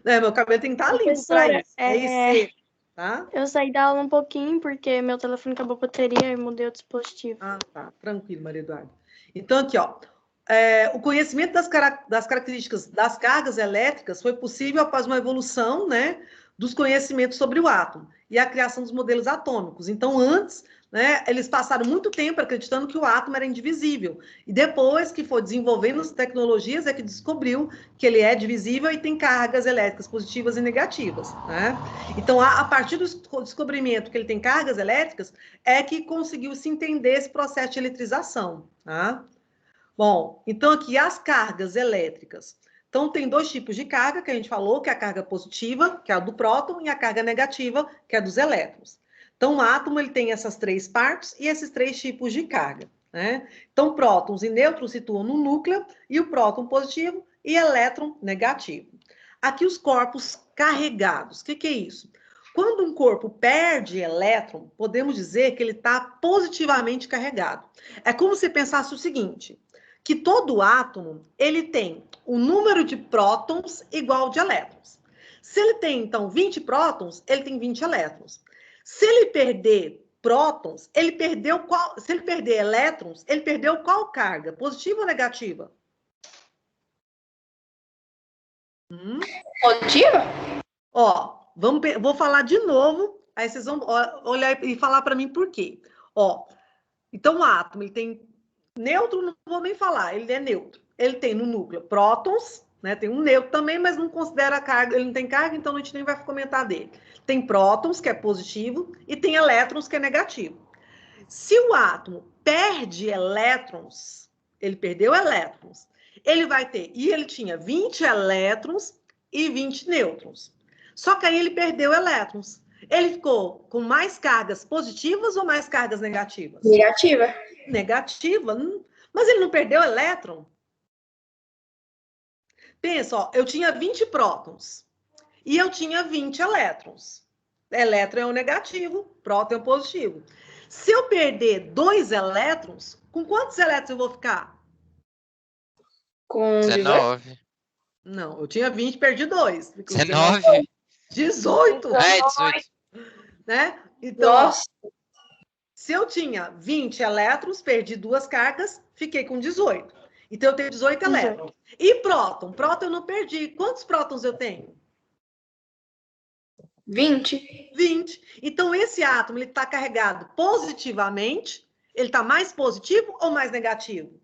Meu cabelo tem que estar limpo para isso. Isso. Tá? Eu saí da aula um pouquinho, porque meu telefone acabou a bateria e mudei o dispositivo. Tá. Tranquilo, Maria Eduarda. Então, aqui, ó. O conhecimento das características das cargas elétricas foi possível após uma evolução, né, dos conhecimentos sobre o átomo e a criação dos modelos atômicos. Então, antes, né, eles passaram muito tempo acreditando que o átomo era indivisível. E depois que foi desenvolvendo as tecnologias, é que descobriu que ele é divisível e tem cargas elétricas positivas e negativas. Né? Então, a partir do descobrimento que ele tem cargas elétricas, é que conseguiu se entender esse processo de eletrização. Tá? Bom, então aqui as cargas elétricas. Então, tem dois tipos de carga que a gente falou, que é a carga positiva, que é a do próton, e a carga negativa, que é a dos elétrons. Então, o átomo ele tem essas três partes e esses três tipos de carga. Né? Então, prótons e nêutrons situam no núcleo, e o próton positivo e elétron negativo. Aqui os corpos carregados. O que é isso? Quando um corpo perde elétron, podemos dizer que ele está positivamente carregado. É como se pensasse o seguinte, que todo átomo ele tem o número de prótons igual de elétrons. Se ele tem, então, 20 prótons, ele tem 20 elétrons. Se ele perder prótons, ele perdeu qual? Se ele perder elétrons, ele perdeu qual carga? Positiva ou negativa? Positiva? Ó, vou falar de novo, aí vocês vão olhar e falar para mim por quê. Ó, então o átomo, ele tem nêutron, não vou nem falar, ele é neutro. Ele tem no núcleo prótons, né? Tem um neutro também, mas não considera carga, ele não tem carga, então a gente nem vai comentar dele. Tem prótons, que é positivo, e tem elétrons, que é negativo. Se o átomo perde elétrons, ele perdeu elétrons, ele vai ter, e ele tinha 20 elétrons e 20 nêutrons. Só que aí ele perdeu elétrons. Ele ficou com mais cargas positivas ou mais cargas negativas? Negativa. Negativa. Mas ele não perdeu elétron? Pensa, ó, eu tinha 20 prótons e eu tinha 20 elétrons. Elétron é o negativo, próton é o positivo. Se eu perder 2 elétrons, com quantos elétrons eu vou ficar? Com 19. Não, eu tinha 20, perdi 2. 19? 18. É, 18. Né? Então, ó, Nossa. se eu tinha 20 elétrons, perdi 2 cargas, fiquei com 18. Então, eu tenho 18 elétrons. E próton? Próton eu não perdi. Quantos prótons eu tenho? 20. 20. Então, esse átomo ele está carregado positivamente. Ele está mais positivo ou mais negativo?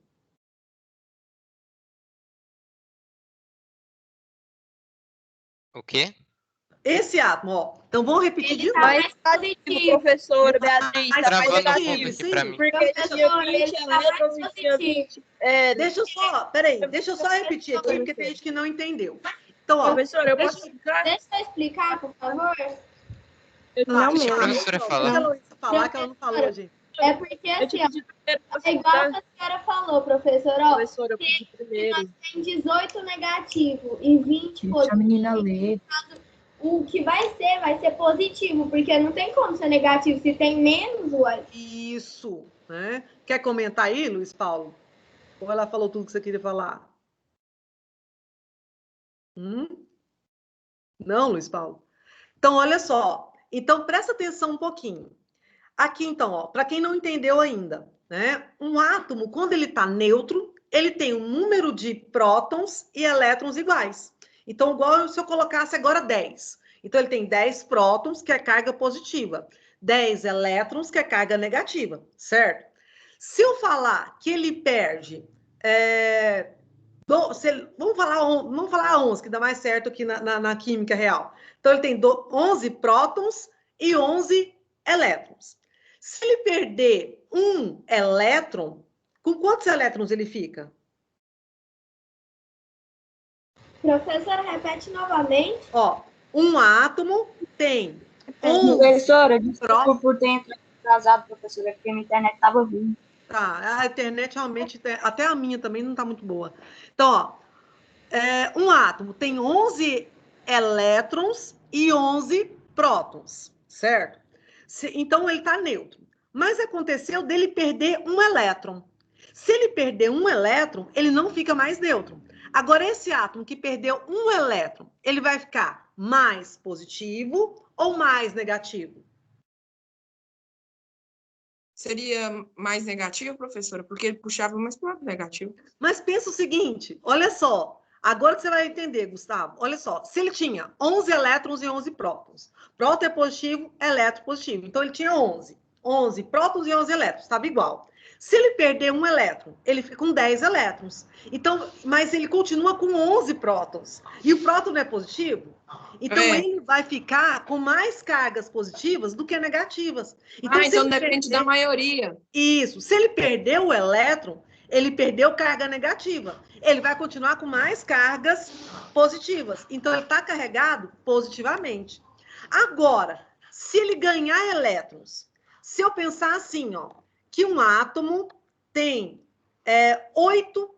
O quê? Esse átomo, ó. Então, vamos repetir de novo. Mais positivo, professora Beatriz. Mais Tá mais Travando um negativo. pouco aqui pra mim. Porque ele tinha 20 elétrons e tinha 20. Deixa eu só, peraí, deixa eu só repetir aqui, porque tem gente que não entendeu. Então, ó, Professora, eu posso explicar? Deixa eu explicar, por favor. Não Deixa a mesmo. professora deixa a falar. Heloísa falar que ela não falou, gente. É porque, Eu te assim, pedi primeiro. ó, é igual a senhora falou, professora, ó, Professora, eu pedi primeiro. tem 18 negativo e 20 Deixa a positivo. menina ler. O que vai ser positivo, porque não tem como ser negativo se tem menos, uai. Isso, né? Quer comentar aí, Luiz Paulo? Ou ela falou tudo que você queria falar? Não, Luiz Paulo? Então, olha só. Então, presta atenção um pouquinho. Aqui, então, ó, para quem não entendeu ainda, né? Um átomo, quando ele está neutro, ele tem um número de prótons e elétrons iguais. Então, igual se eu colocasse agora 10. Então, ele tem 10 prótons, que é carga positiva. 10 elétrons, que é carga negativa, certo? Se eu falar que ele perde... vamos falar 11, que dá mais certo aqui na química real. Então, ele tem 11 prótons e 11 elétrons. Se ele perder um elétron, com quantos elétrons ele fica? Professora, repete novamente. Ó, um átomo tem 11 Professora, desculpa prótons. por ter entrado atrasado, professora, porque a minha internet estava vindo. Tá, a internet realmente, até a minha também não está muito boa. Então, ó, um átomo tem 11 elétrons e 11 prótons, certo? Então, ele está neutro. Mas aconteceu dele perder um elétron. Se ele perder um elétron, ele não fica mais neutro. Agora, esse átomo que perdeu um elétron, ele vai ficar mais positivo ou mais negativo? Seria mais negativo, professora? Porque ele puxava mais para o lado negativo. Mas pensa o seguinte, olha só. Agora que você vai entender, Gustavo. Olha só, se ele tinha 11 elétrons e 11 prótons. Próton é positivo, elétron positivo. Então, ele tinha 11. 11 prótons e 11 elétrons, estava igual. Se ele perder um elétron, ele fica com 10 elétrons. Então, mas ele continua com 11 prótons. E o próton não é positivo? Então, ele vai ficar com mais cargas positivas do que negativas. Então depende da maioria. Isso. Se ele perder o elétron, ele perdeu carga negativa. Ele vai continuar com mais cargas positivas. Então, ele está carregado positivamente. Agora, se ele ganhar elétrons, se eu pensar assim, ó, que um átomo tem 8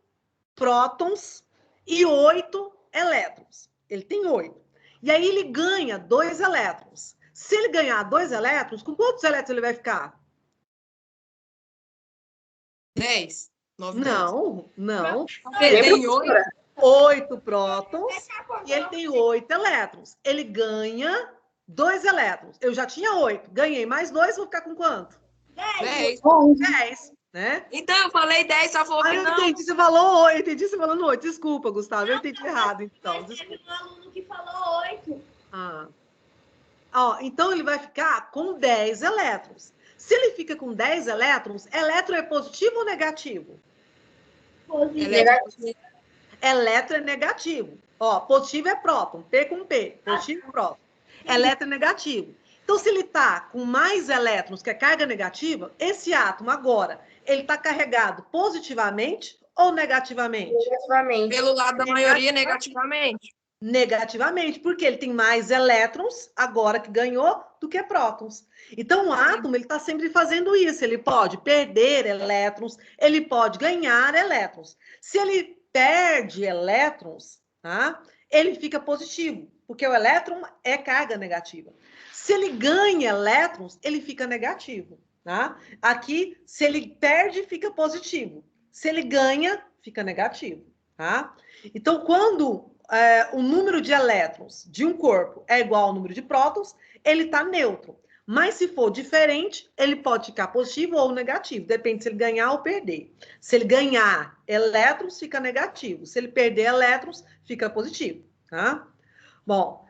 prótons e 8 elétrons. Ele tem 8. E aí ele ganha 2 elétrons. Se ele ganhar 2 elétrons, com quantos elétrons ele vai ficar? 10. 9, Não. Ele tem 8. 8 prótons e ele tem 8 elétrons. Ele ganha 2 elétrons. Eu já tinha 8. Ganhei mais 2, vou ficar com quanto? 10. 10, né? Então, eu falei 10, só falou que Eu não. entendi, você falou 8. Entendi você falando 8. Desculpa, Gustavo, eu entendi errado, então. Mas teve um aluno que falou 8. Ó, então ele vai ficar com 10 elétrons. Se ele fica com 10 elétrons, elétron é positivo ou negativo? Positivo. Elétron é negativo. Ó, positivo é próton, P com P, positivo é próton. Elétron é negativo. Então, se ele está com mais elétrons, que é carga negativa, esse átomo agora, ele está carregado positivamente ou negativamente? Negativamente. Pelo lado da maioria, negativamente. Negativamente, porque ele tem mais elétrons, agora que ganhou, do que prótons. Então, o átomo, ele está sempre fazendo isso. Ele pode perder elétrons, ele pode ganhar elétrons. Se ele perde elétrons, tá? Ele fica positivo, porque o elétron é carga negativa. Se ele ganha elétrons, ele fica negativo, tá? Aqui, se ele perde, fica positivo. Se ele ganha, fica negativo, tá? Então, quando o número de elétrons de um corpo é igual ao número de prótons, ele está neutro. Mas se for diferente, ele pode ficar positivo ou negativo, depende se ele ganhar ou perder. Se ele ganhar elétrons, fica negativo. Se ele perder elétrons, fica positivo, tá? Bom,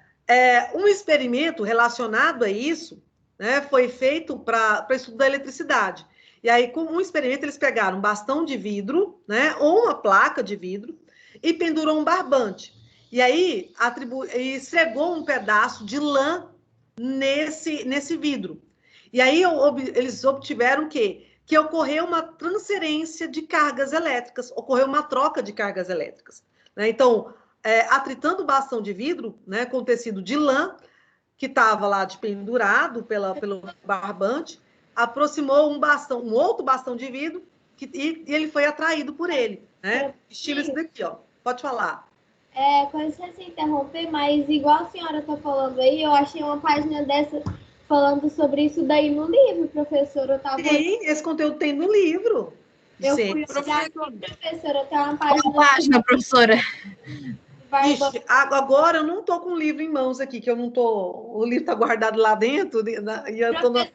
um experimento relacionado a isso, né, foi feito para estudo da eletricidade. E aí, com um experimento, eles pegaram um bastão de vidro, né, ou uma placa de vidro, e pendurou um barbante. E aí, esfregou um pedaço de lã nesse vidro. E aí, eles obtiveram que ocorreu uma transferência de cargas elétricas, ocorreu uma troca de cargas elétricas, né? Então, atritando o bastão de vidro, né, com tecido de lã, que estava lá pendurado pelo barbante, aproximou um outro bastão de vidro, e ele foi atraído por ele, né? Estilo esse daqui, ó. Pode falar. Com licença interromper, mas igual a senhora está falando aí, eu achei uma página dessa falando sobre isso daí no livro, professora. Sim, esse conteúdo tem no livro. Eu fui olhar aqui, professora, tem uma página. Professora. Ixi, agora eu não estou com o livro em mãos aqui, que eu não estou. O livro está guardado lá dentro, e eu estou na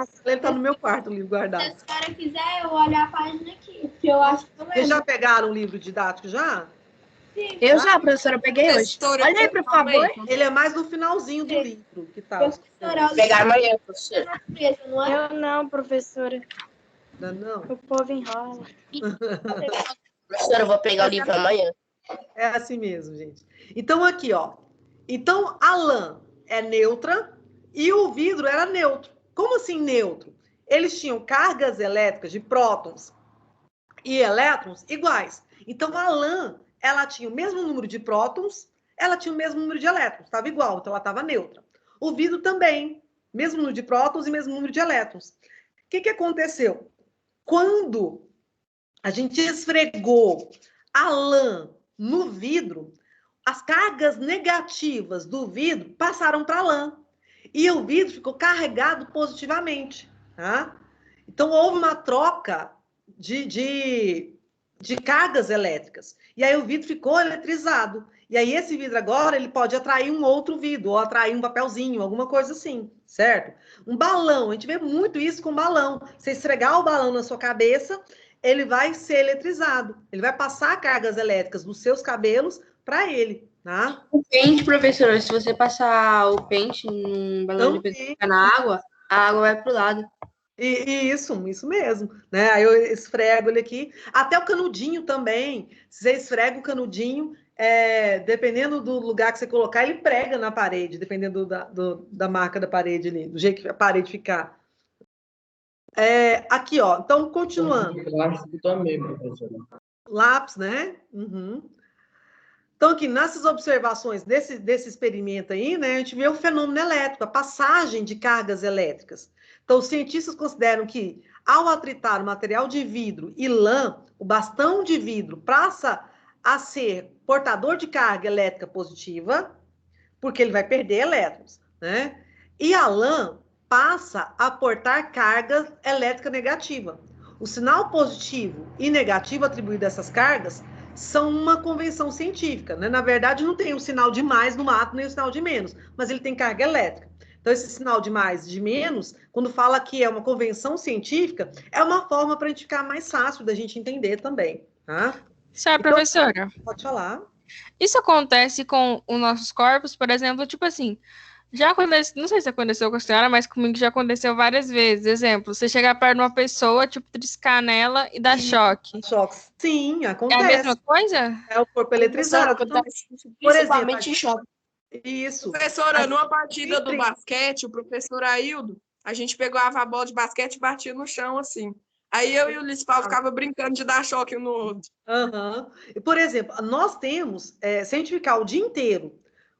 sala, ele está no meu quarto, o livro guardado. Se a senhora quiser, eu vou olhar a página aqui, que eu acho que eu Vocês já pegaram o livro didático já? Sim. Eu já, professora, peguei hoje. Olha aí, por favor. Ele é mais no finalzinho do livro que tá. Vou pegar amanhã, professora. Eu não, professora. Não? O povo enrola. Professora, eu vou pegar o livro amanhã. É assim mesmo, gente. Então, aqui, ó. Então, a lã é neutra e o vidro era neutro. Como assim neutro? Eles tinham cargas elétricas de prótons e elétrons iguais. Então, a lã, ela tinha o mesmo número de prótons, ela tinha o mesmo número de elétrons. Estava igual, então ela estava neutra. O vidro também, mesmo número de prótons e mesmo número de elétrons. O que aconteceu? Quando a gente esfregou a lã no vidro, as cargas negativas do vidro passaram para a lã. E o vidro ficou carregado positivamente. Tá? Então, houve uma troca de cargas elétricas. E aí, o vidro ficou eletrizado. E aí, esse vidro agora, ele pode atrair um outro vidro, ou atrair um papelzinho, alguma coisa assim, certo? Um balão, a gente vê muito isso com balão. Você esfregar o balão na sua cabeça, ele vai ser eletrizado. Ele vai passar cargas elétricas dos seus cabelos para ele, tá? O pente, professora, se você passar o pente num balão de pesca na água, a água vai pro lado. Isso mesmo, né? Aí eu esfrego ele aqui. Até o canudinho também. Se você esfrega o canudinho, dependendo do lugar que você colocar, ele prega na parede, dependendo da marca da parede ali, do jeito que a parede ficar. Aqui, ó. Então, continuando. Lápis também, professora. Lápis, né? Uhum. Então, aqui, nessas observações desse experimento aí, né, a gente vê o fenômeno elétrico, a passagem de cargas elétricas. Então, os cientistas consideram que, ao atritar o material de vidro e lã, o bastão de vidro passa a ser portador de carga elétrica positiva, porque ele vai perder elétrons, né? E a lã passa a portar carga elétrica negativa. O sinal positivo e negativo atribuído a essas cargas são uma convenção científica, né? Na verdade, não tem o sinal de mais no átomo nem o sinal de menos, mas ele tem carga elétrica. Então, esse sinal de mais e de menos, quando fala que é uma convenção científica, é uma forma para a gente ficar mais fácil da gente entender também, tá? Senhora professora, pode falar. Isso acontece com os nossos corpos, por exemplo, tipo assim, já aconteceu, não sei se aconteceu com a senhora, mas comigo já aconteceu várias vezes. Exemplo, você chegar perto de uma pessoa, tipo, triscar nela e dar choque. Sim, acontece. É a mesma coisa? É o corpo eletrizado. Por exemplo, choque. Isso. Professora, numa partida do basquete, o professor Aildo, a gente pegava a bola de basquete e batia no chão, assim. Aí eu e o Luiz Paulo ficava brincando de dar choque um no outro. Aham. E, por exemplo, nós temos, se a gente ficar o dia inteiro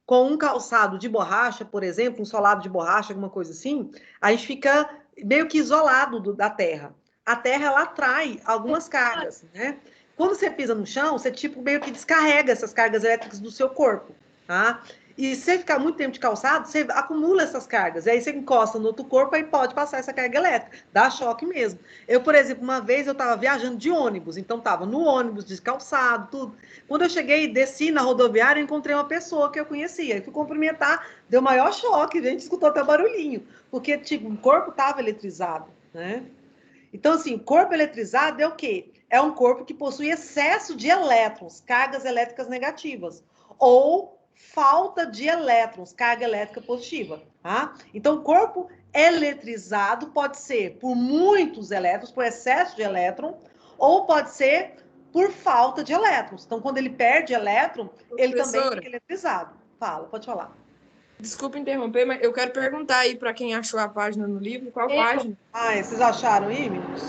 com um calçado de borracha, por exemplo, um solado de borracha, alguma coisa assim, a gente fica meio que isolado da terra. A terra, ela atrai algumas cargas, né? Quando você pisa no chão, você tipo meio que descarrega essas cargas elétricas do seu corpo, tá? E se você ficar muito tempo de calçado, você acumula essas cargas. E aí você encosta no outro corpo e pode passar essa carga elétrica. Dá choque mesmo. Eu, por exemplo, uma vez eu estava viajando de ônibus. Então, estava no ônibus, descalçado, tudo. Quando eu cheguei e desci na rodoviária, eu encontrei uma pessoa que eu conhecia. Eu fui cumprimentar, deu maior choque. A gente escutou até barulhinho. Porque, tipo, o corpo estava eletrizado, né? Então, assim, o corpo eletrizado é o quê? É um corpo que possui excesso de elétrons, cargas elétricas negativas. Ou falta de elétrons, carga elétrica positiva, tá? Então, o corpo eletrizado pode ser por muitos elétrons, por excesso de elétron, ou pode ser por falta de elétrons. Então, quando ele perde elétron, ele também fica eletrizado. Fala, pode falar. Desculpa interromper, mas eu quero perguntar aí para quem achou a página no livro, qual página? Ah, vocês acharam aí, meninos?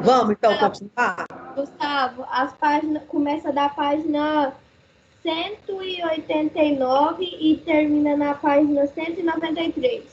Vamos, então, continuar? Gustavo, as páginas começa da página 189 e termina na página 193.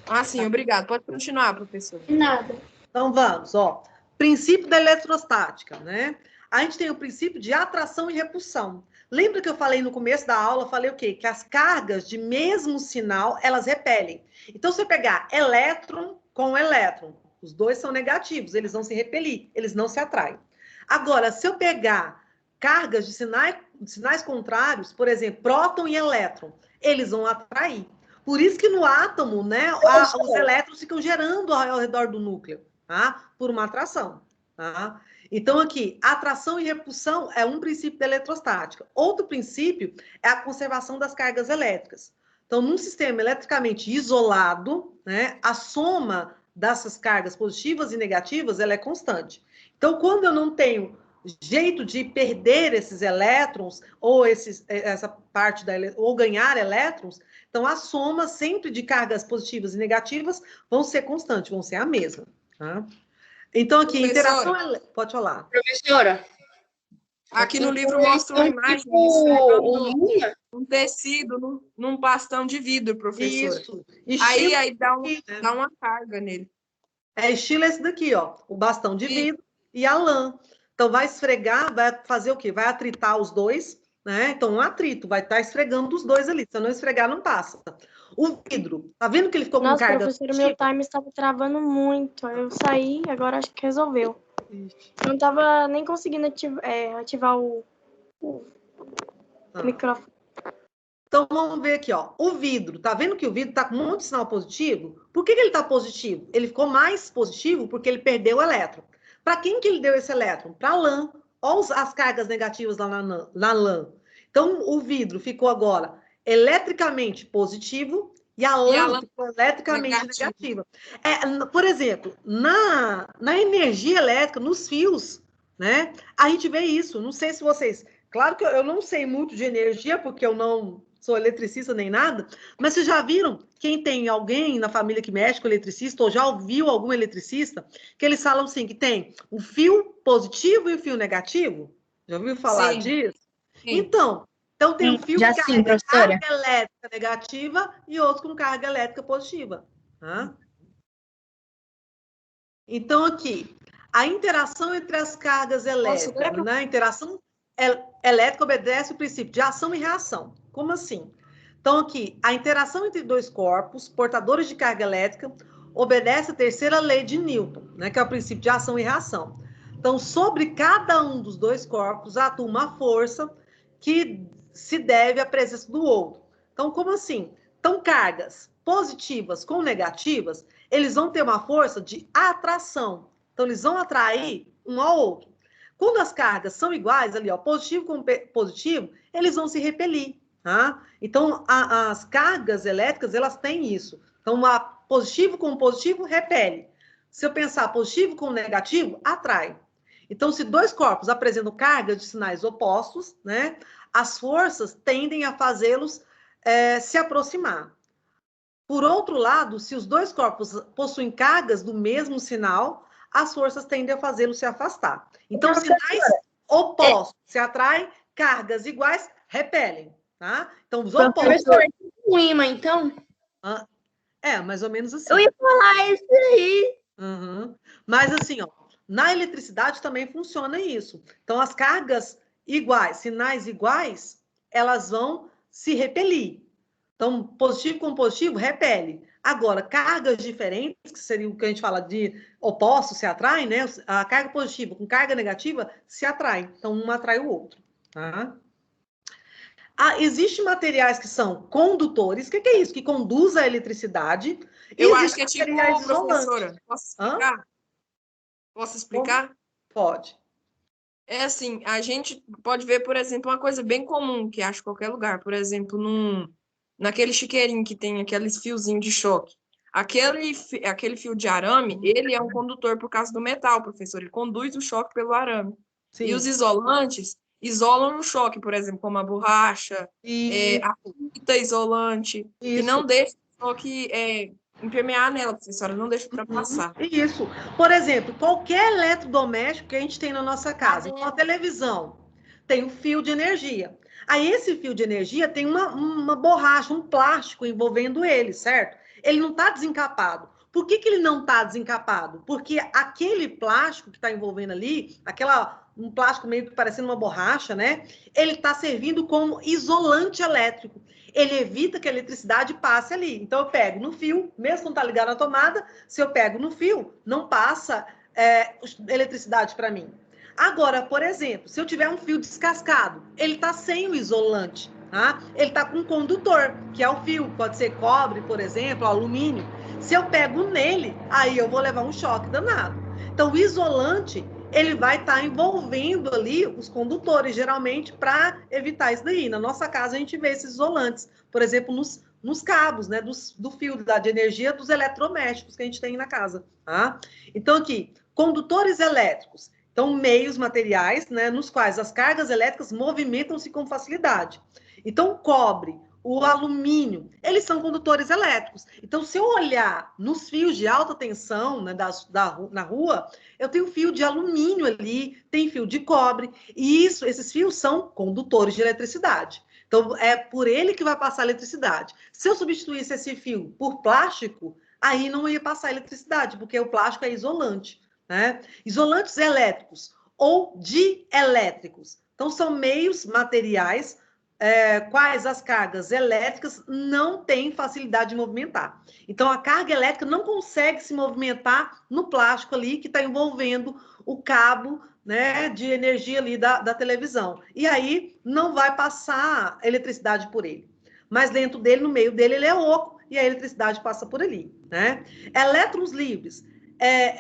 Ah, sim, obrigado. Pode continuar, professor. Nada. Então, vamos, ó. Princípio da eletrostática, né? A gente tem o princípio de atração e repulsão. Lembra que eu falei no começo da aula, falei o quê? Que as cargas de mesmo sinal, elas repelem. Então, se eu pegar elétron com elétron, os dois são negativos, eles vão se repelir, eles não se atraem. Agora, se eu pegar cargas de sinais contrários, por exemplo, próton e elétron, eles vão atrair. Por isso que no átomo, né, os elétrons ficam gerando ao redor do núcleo, tá? Por uma atração, tá? Então, aqui, atração e repulsão é um princípio da eletrostática. Outro princípio é a conservação das cargas elétricas. Então, num sistema eletricamente isolado, né, a soma dessas cargas positivas e negativas, ela é constante. Então, quando eu não tenho jeito de perder esses elétrons, ou essa parte ou ganhar elétrons, então a soma sempre de cargas positivas e negativas vão ser constantes, vão ser a mesma, tá? Então, aqui, interação... Pode falar. Professora, aqui no livro mostra uma imagem de um tecido num bastão de vidro, professora. Isso. Aí dá uma carga nele. É estilo esse daqui, ó. O bastão de vidro e a lã. Então, vai esfregar, vai fazer o quê? Vai atritar os dois, né? Então, um atrito, vai estar esfregando os dois ali. Se eu não esfregar, não passa. O vidro, tá vendo que ele ficou com carga? Nossa, professora, meu time estava travando muito. Eu saí, agora acho que resolveu. Não estava nem conseguindo ativar o microfone. Então, vamos ver aqui, ó. O vidro, tá vendo que o vidro tá com um monte de sinal positivo? Por que ele tá positivo? Ele ficou mais positivo porque ele perdeu o elétron. Para quem que ele deu esse elétron? Para a lã. Olha as cargas negativas lá na lã. Então, o vidro ficou agora eletricamente positivo e a lã ficou eletricamente negativa. Por exemplo, na energia elétrica, nos fios, né? A gente vê isso. Não sei se vocês... Claro que eu não sei muito de energia, porque eu não sou eletricista nem nada, mas vocês já viram, quem tem alguém na família que mexe com eletricista, ou já ouviu algum eletricista, que eles falam assim, que tem o fio positivo e o fio negativo? Já ouviu falar disso? Sim. Então tem um fio que carrega carga elétrica negativa e outro com carga elétrica positiva. Tá? Então, aqui, a interação entre as cargas elétricas, né? A interação elétrica obedece o princípio de ação e reação. Como assim? Então, aqui, a interação entre dois corpos, portadores de carga elétrica, obedece a terceira lei de Newton, né, que é o princípio de ação e reação. Então, sobre cada um dos dois corpos, atua uma força que se deve à presença do outro. Então, como assim? Então, cargas positivas com negativas, eles vão ter uma força de atração. Então, eles vão atrair um ao outro. Quando as cargas são iguais, ali, ó, positivo com positivo, eles vão se repelir, tá? Então, as cargas elétricas, elas têm isso. Então, positivo com positivo, repele. Se eu pensar positivo com negativo, atrai. Então, se dois corpos apresentam cargas de sinais opostos, né, as forças tendem a fazê-los se aproximar. Por outro lado, se os dois corpos possuem cargas do mesmo sinal, as forças tendem a fazê-los se afastar. Então, sinais opostos se atraem, cargas iguais repelem, tá? Então, os opostos... Um imã, então? Mais ou menos assim. Eu ia falar isso aí. Uhum. Mas assim, ó, na eletricidade também funciona isso. Então, as cargas iguais, sinais iguais, elas vão se repelir. Então, positivo com positivo, repele. Agora, cargas diferentes, que seria o que a gente fala de opostos se atraem, né? A carga positiva com carga negativa se atraem. Então, um atrai o outro. Tá? Existem materiais que são condutores. O que é isso? Que conduz a eletricidade. Eu acho que é tipo, professora, posso explicar? Posso explicar? Pode. É assim, a gente pode ver, por exemplo, uma coisa bem comum que acho em qualquer lugar. Por exemplo, naquele chiqueirinho que tem aqueles fiozinhos de choque. Aquele fio de arame, ele é um condutor por causa do metal, professor. Ele conduz o choque pelo arame. Sim. E os isolantes isolam o choque, por exemplo, como a borracha, a fita isolante, que não deixa o choque impermear nela, professora, não deixa ultrapassar. Isso. Por exemplo, qualquer eletrodoméstico que a gente tem na nossa casa, então a televisão, tem um fio de energia. Aí esse fio de energia tem uma borracha, um plástico envolvendo ele, certo? Ele não está desencapado. Por que ele não está desencapado? Porque aquele plástico que está envolvendo ali, um plástico meio que parecendo uma borracha, né? Ele está servindo como isolante elétrico. Ele evita que a eletricidade passe ali. Então, eu pego no fio, mesmo não está ligado na tomada, se eu pego no fio, não passa eletricidade para mim. Agora, por exemplo, se eu tiver um fio descascado, ele está sem o isolante, tá? Ele está com um condutor, que é o fio, pode ser cobre, por exemplo, alumínio. Se eu pego nele, aí eu vou levar um choque danado. Então, o isolante, ele vai estar envolvendo ali os condutores, geralmente, para evitar isso daí. Na nossa casa, a gente vê esses isolantes, por exemplo, nos cabos, né, do fio de energia dos eletrodomésticos que a gente tem na casa, tá? Então, aqui, condutores elétricos. Então, meios materiais, né, nos quais as cargas elétricas movimentam-se com facilidade. Então, o cobre, o alumínio, eles são condutores elétricos. Então, se eu olhar nos fios de alta tensão, né, na rua, eu tenho fio de alumínio ali, tem fio de cobre, e esses fios são condutores de eletricidade. Então, é por ele que vai passar a eletricidade. Se eu substituísse esse fio por plástico, aí não ia passar a eletricidade, porque o plástico é isolante, né? Isolantes elétricos ou dielétricos. Então, são meios materiais quais as cargas elétricas não têm facilidade de movimentar. Então, a carga elétrica não consegue se movimentar no plástico ali que está envolvendo o cabo, né, de energia ali da televisão. E aí, não vai passar eletricidade por ele. Mas dentro dele, no meio dele, ele é oco e a eletricidade passa por ali, né? Elétrons livres.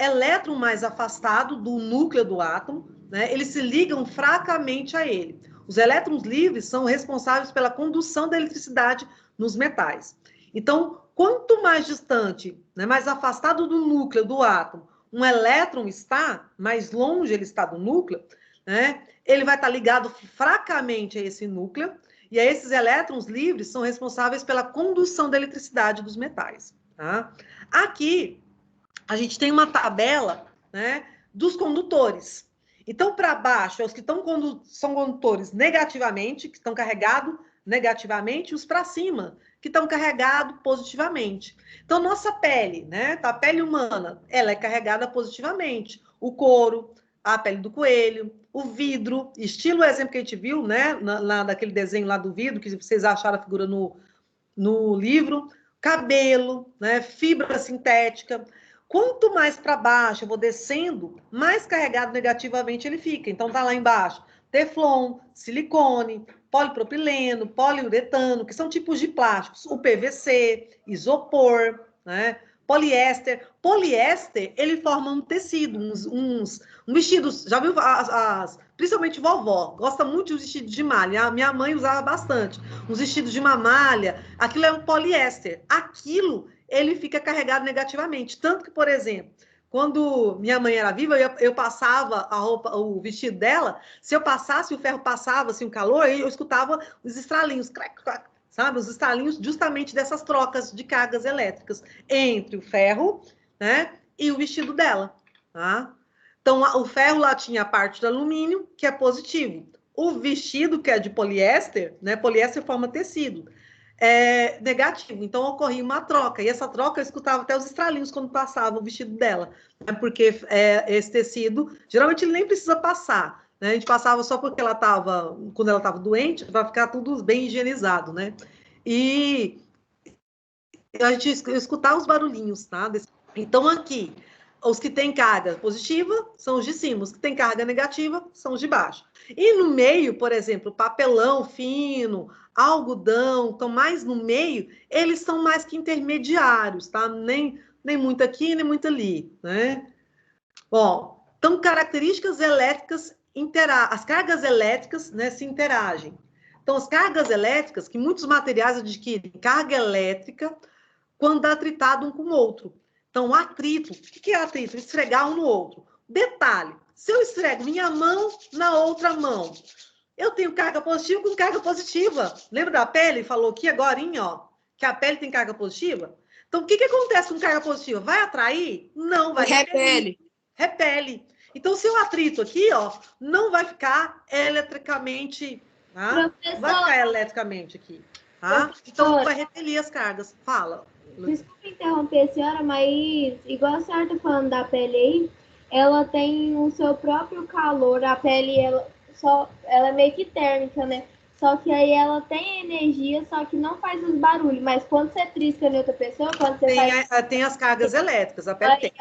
Elétron mais afastado do núcleo do átomo, né, eles se ligam fracamente a ele. Os elétrons livres são responsáveis pela condução da eletricidade nos metais. Então, quanto mais distante, né, mais afastado do núcleo do átomo, um elétron está, mais longe ele está do núcleo, né, ele vai estar ligado fracamente a esse núcleo, e aí esses elétrons livres são responsáveis pela condução da eletricidade dos metais. Tá? Aqui, a gente tem uma tabela, né, dos condutores. Então, para baixo, é os que são condutores negativamente, que estão carregados negativamente, e os para cima, que estão carregados positivamente. Então, nossa pele, né? A pele humana, ela é carregada positivamente. O couro, a pele do coelho, o vidro, estilo o exemplo que a gente viu, né? Daquele desenho lá do vidro, que vocês acharam a figura no livro. Cabelo, né? Fibra sintética. Quanto mais para baixo eu vou descendo, mais carregado negativamente ele fica. Então, tá lá embaixo. Teflon, silicone, polipropileno, poliuretano, que são tipos de plásticos. O PVC, isopor, né? Poliéster. Poliéster, ele forma um tecido, uns vestidos. Já viu principalmente vovó, gosta muito de vestidos de malha. A minha mãe usava bastante. Uns vestidos de uma malha. Aquilo é um poliéster. Aquilo ele fica carregado negativamente. Tanto que, por exemplo, quando minha mãe era viva, eu passava a roupa, o vestido dela, se eu passasse, o ferro passava, assim, o calor, eu escutava os estralinhos, crac, crac, sabe? Os estalinhos justamente dessas trocas de cargas elétricas entre o ferro, né, e o vestido dela, tá? Então, o ferro lá tinha a parte do alumínio, que é positivo. O vestido, que é de poliéster, né, poliéster forma tecido, é negativo. Então, ocorria uma troca. E essa troca, eu escutava até os estralinhos quando passava o vestido dela, né, porque esse tecido, geralmente ele nem precisa passar, né? A gente passava só porque ela estava, quando ela estava doente, para ficar tudo bem higienizado, né? E a gente escutava os barulhinhos, tá? Então, aqui, os que têm carga positiva são os de cima, os que têm carga negativa são os de baixo. E no meio, por exemplo, papelão fino, algodão, estão mais no meio, eles são mais que intermediários, tá? Nem muito aqui, nem muito ali, né? Bom, então, características elétricas, as cargas elétricas, né, se interagem. Então, as cargas elétricas, que muitos materiais adquirem carga elétrica quando atritado um com o outro. Então, atrito. O que é atrito? Esfregar um no outro. Detalhe, se eu esfrego minha mão na outra mão, eu tenho carga positiva com carga positiva. Lembra da pele? Falou aqui agora, ó, que a pele tem carga positiva? Então, o que acontece com carga positiva? Vai atrair? Não, vai repelir. Repele. Então, se eu atrito aqui, ó, não vai ficar eletricamente, tá? Vai ficar eletricamente aqui, tá? Então, vai repelir as cargas. Fala. Desculpa interromper a senhora, mas igual a senhora tá falando da pele aí, ela tem o seu próprio calor, a pele ela é meio que térmica, né? Só que aí ela tem energia, só que não faz os barulhos. Mas quando você trisca em outra pessoa, quando você tem as cargas elétricas, a pele tem.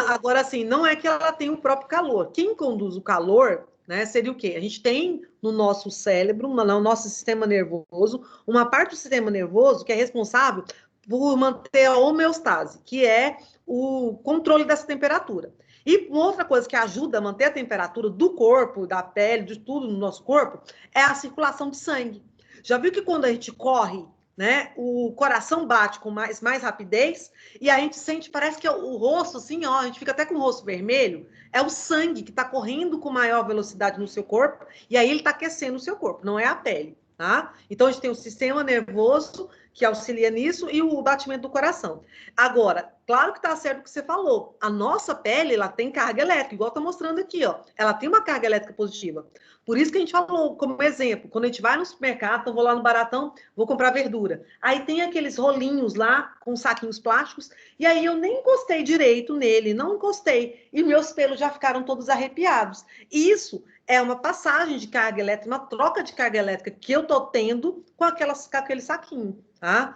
Agora, assim, não é que ela tem o próprio calor. Quem conduz o calor, né, seria o quê? A gente tem no nosso cérebro, no nosso sistema nervoso, uma parte do sistema nervoso que é responsável por manter a homeostase, que é o controle dessa temperatura. E uma outra coisa que ajuda a manter a temperatura do corpo, da pele, de tudo no nosso corpo, é a circulação de sangue. Já viu que quando a gente corre, né, o coração bate com mais rapidez e a gente sente, parece que o rosto, assim, ó, a gente fica até com o rosto vermelho, é o sangue que está correndo com maior velocidade no seu corpo e aí ele está aquecendo o seu corpo, não é a pele, tá? Então a gente tem o sistema nervoso que auxilia nisso e o batimento do coração. Agora, claro que está certo o que você falou. A nossa pele, ela tem carga elétrica, igual está mostrando aqui, ó. Ela tem uma carga elétrica positiva. Por isso que a gente falou, como exemplo, quando a gente vai no supermercado, então vou lá no Baratão, vou comprar verdura. Aí tem aqueles rolinhos lá, com saquinhos plásticos, e aí eu nem encostei direito nele, não encostei. E meus pelos já ficaram todos arrepiados. Isso é uma passagem de carga elétrica, uma troca de carga elétrica que eu estou tendo com aquele saquinho, tá?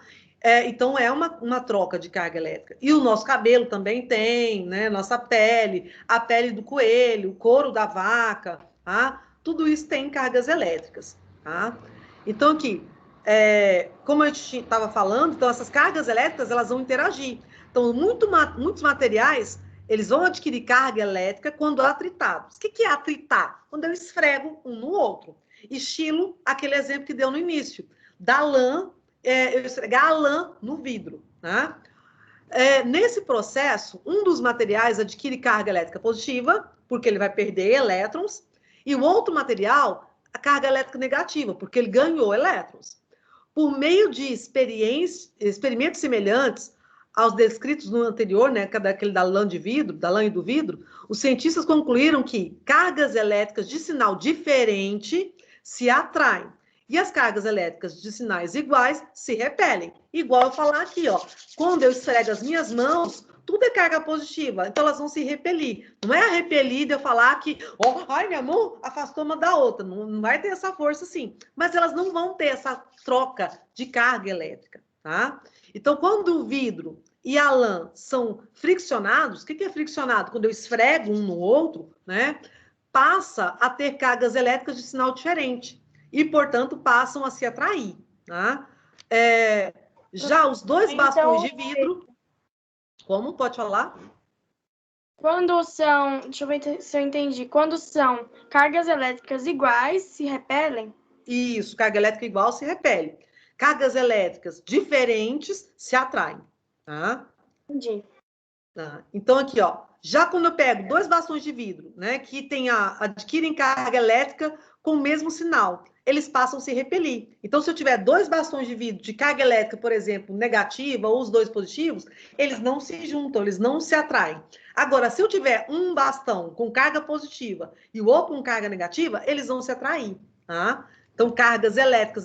Então, é uma troca de carga elétrica. E o nosso cabelo também tem, né? Nossa pele, a pele do coelho, o couro da vaca, tá? Tudo isso tem cargas elétricas, tá? Então, aqui, como a gente estava falando, então essas cargas elétricas, elas vão interagir. Então, muitos materiais, eles vão adquirir carga elétrica quando atritados. O que é atritar? Quando eu esfrego um no outro. Estilo aquele exemplo que deu no início, da lã, eu esfregar a lã no vidro, tá? Nesse processo, um dos materiais adquire carga elétrica positiva, porque ele vai perder elétrons, e o outro material, a carga elétrica negativa, porque ele ganhou elétrons. Por meio de experimentos semelhantes aos descritos no anterior, né, daquele da lã de vidro, da lã e do vidro, os cientistas concluíram que cargas elétricas de sinal diferente se atraem. E as cargas elétricas de sinais iguais se repelem. Igual eu falar aqui, ó. Quando eu esfrego as minhas mãos, tudo é carga positiva. Então, elas vão se repelir. Não é a repelir de eu falar que, ai, minha mão afastou uma da outra. Não vai ter essa força, assim. Mas elas não vão ter essa troca de carga elétrica, tá? Então, quando o vidro e a lã são friccionados, o que é friccionado? Quando eu esfrego um no outro, né? Passa a ter cargas elétricas de sinal diferente. E, portanto, passam a se atrair, tá? Já os dois bastões de vidro... Como? Pode falar? Quando são... Deixa eu ver se eu entendi. Quando são cargas elétricas iguais, se repelem? Isso, carga elétrica igual se repele. Cargas elétricas diferentes se atraem, tá? Entendi. Tá. Então, aqui, ó. Já quando eu pego 2 bastões de vidro, né, que adquirem carga elétrica com o mesmo sinal, eles passam a se repelir. Então, se eu tiver 2 bastões de vidro de carga elétrica, por exemplo, negativa, ou os 2 positivos, eles não se juntam, eles não se atraem. Agora, se eu tiver um bastão com carga positiva e o outro com carga negativa, eles vão se atrair, tá? Então, cargas elétricas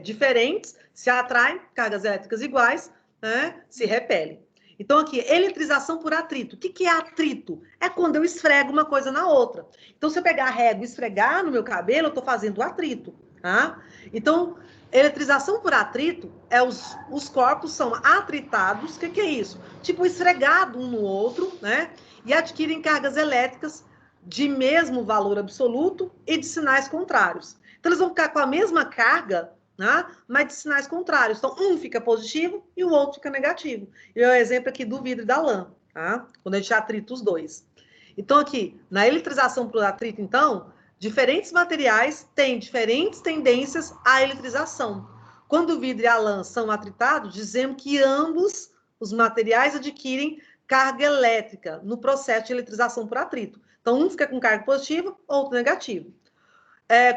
diferentes se atraem, cargas elétricas iguais, né, se repelem. Então, aqui, eletrização por atrito. O que é atrito? É quando eu esfrego uma coisa na outra. Então, se eu pegar a régua e esfregar no meu cabelo, eu estou fazendo atrito, tá? Então, eletrização por atrito é os corpos são atritados. O que é isso? Tipo, esfregado um no outro, né? E adquirem cargas elétricas de mesmo valor absoluto e de sinais contrários. Então, eles vão ficar com a mesma carga, né, mas de sinais contrários. Então, um fica positivo e o outro fica negativo. E é o exemplo aqui do vidro e da lã, tá? Quando a gente atrita os dois. Então, aqui, na eletrização por atrito, então, diferentes materiais têm diferentes tendências à eletrização. Quando o vidro e a lã são atritados, dizemos que ambos os materiais adquirem carga elétrica no processo de eletrização por atrito. Então, um fica com carga positiva, outro negativa.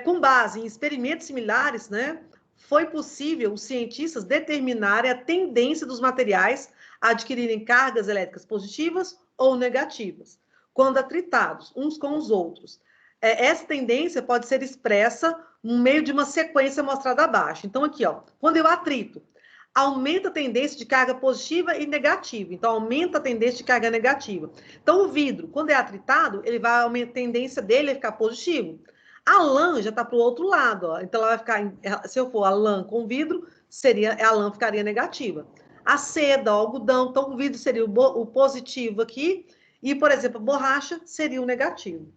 Com base em experimentos similares, né, foi possível os cientistas determinarem a tendência dos materiais a adquirirem cargas elétricas positivas ou negativas, quando atritados uns com os outros. Essa tendência pode ser expressa no meio de uma sequência mostrada abaixo. Então, aqui, ó, quando eu atrito, aumenta a tendência de carga positiva e negativa. Então, aumenta a tendência de carga negativa. Então, o vidro, quando é atritado, ele vai aumentar a tendência dele a ficar positivo. A lã já está para o outro lado, ó. Então ela vai ficar, se eu for a lã com vidro, a lã ficaria negativa. A seda, o algodão, então o vidro seria o positivo aqui, e, por exemplo, a borracha seria o negativo.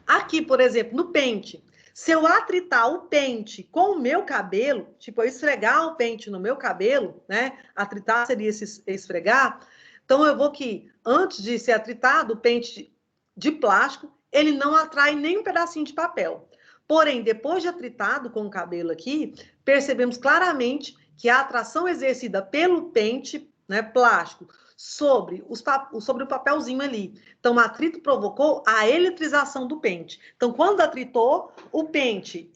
Aqui, por exemplo, no pente, se eu atritar o pente com o meu cabelo, tipo, eu esfregar o pente no meu cabelo, né? Atritar seria esfregar. Então, eu vou que, antes de ser atritado, o pente de plástico, ele não atrai nem um pedacinho de papel. Porém, depois de atritado com o cabelo aqui, percebemos claramente que a atração exercida pelo pente, né, plástico, sobre o papelzinho ali. Então, o atrito provocou a eletrização do pente. Então, quando atritou, o pente,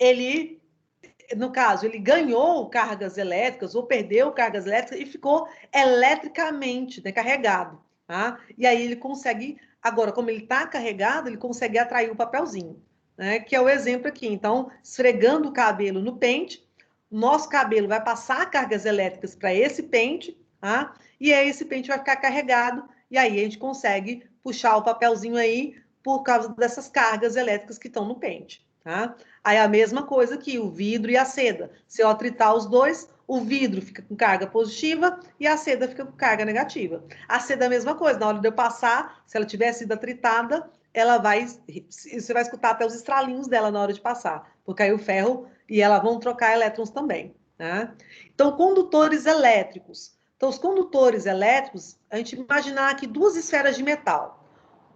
no caso, ele ganhou cargas elétricas ou perdeu cargas elétricas e ficou eletricamente, né, carregado. Tá? E aí ele consegue... Agora, como ele está carregado, ele consegue atrair o papelzinho, né? Que é o exemplo aqui. Então, esfregando o cabelo no pente, nosso cabelo vai passar cargas elétricas para esse pente, tá? E aí esse pente vai ficar carregado, e aí a gente consegue puxar o papelzinho aí por causa dessas cargas elétricas que estão no pente, tá? Aí a mesma coisa aqui, o vidro e a seda. Se eu atritar os dois, o vidro fica com carga positiva e a seda fica com carga negativa. A seda é a mesma coisa, na hora de eu passar, se ela tiver sido atritada, você vai escutar até os estralinhos dela na hora de passar, porque aí o ferro e ela vão trocar elétrons também, né? Então, condutores elétricos. Então, os condutores elétricos, a gente imaginar aqui 2 esferas de metal,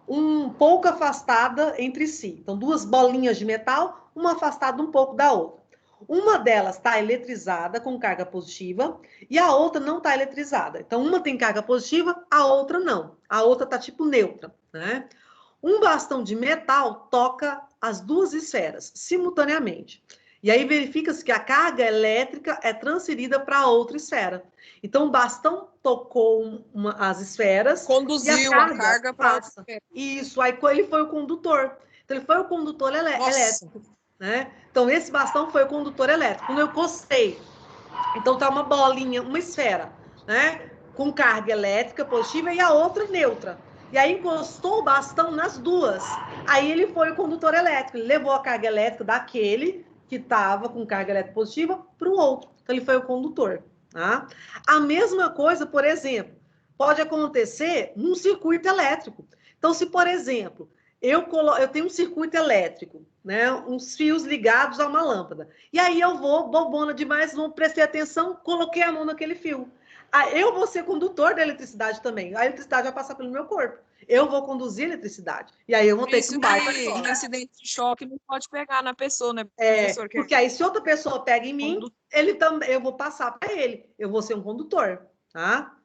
um pouco afastada entre si. Então, 2 bolinhas de metal, uma afastada um pouco da outra. Uma delas está eletrizada com carga positiva e a outra não está eletrizada. Então, uma tem carga positiva, a outra não. A outra está tipo neutra, né? Um bastão de metal toca as 2 esferas simultaneamente. E aí verifica-se que a carga elétrica é transferida para a outra esfera. Então, o bastão tocou as esferas. Conduziu a carga para outra esfera. Isso, aí ele foi o condutor. Então, ele foi o condutor elétrico. Né? Então, esse bastão foi o condutor elétrico. Quando eu costei, então tá uma bolinha, uma esfera, né? Com carga elétrica positiva e a outra neutra. E aí encostou o bastão nas 2. Aí ele foi o condutor elétrico. Ele levou a carga elétrica daquele que estava com carga elétrica positiva para o outro. Então, ele foi o condutor. Tá? A mesma coisa, por exemplo, pode acontecer num circuito elétrico. Então, se, por exemplo, eu tenho um circuito elétrico, né, uns fios ligados a uma lâmpada. E aí eu vou, bobona demais, não prestei atenção, coloquei a mão naquele fio. Aí eu vou ser condutor da eletricidade também. A eletricidade vai passar pelo meu corpo. Eu vou conduzir a eletricidade. E aí eu vou ter que em acidente de choque não pode pegar na pessoa, né? Porque aí se outra pessoa pega em mim, eu vou passar para ele. Eu vou ser um condutor, tá?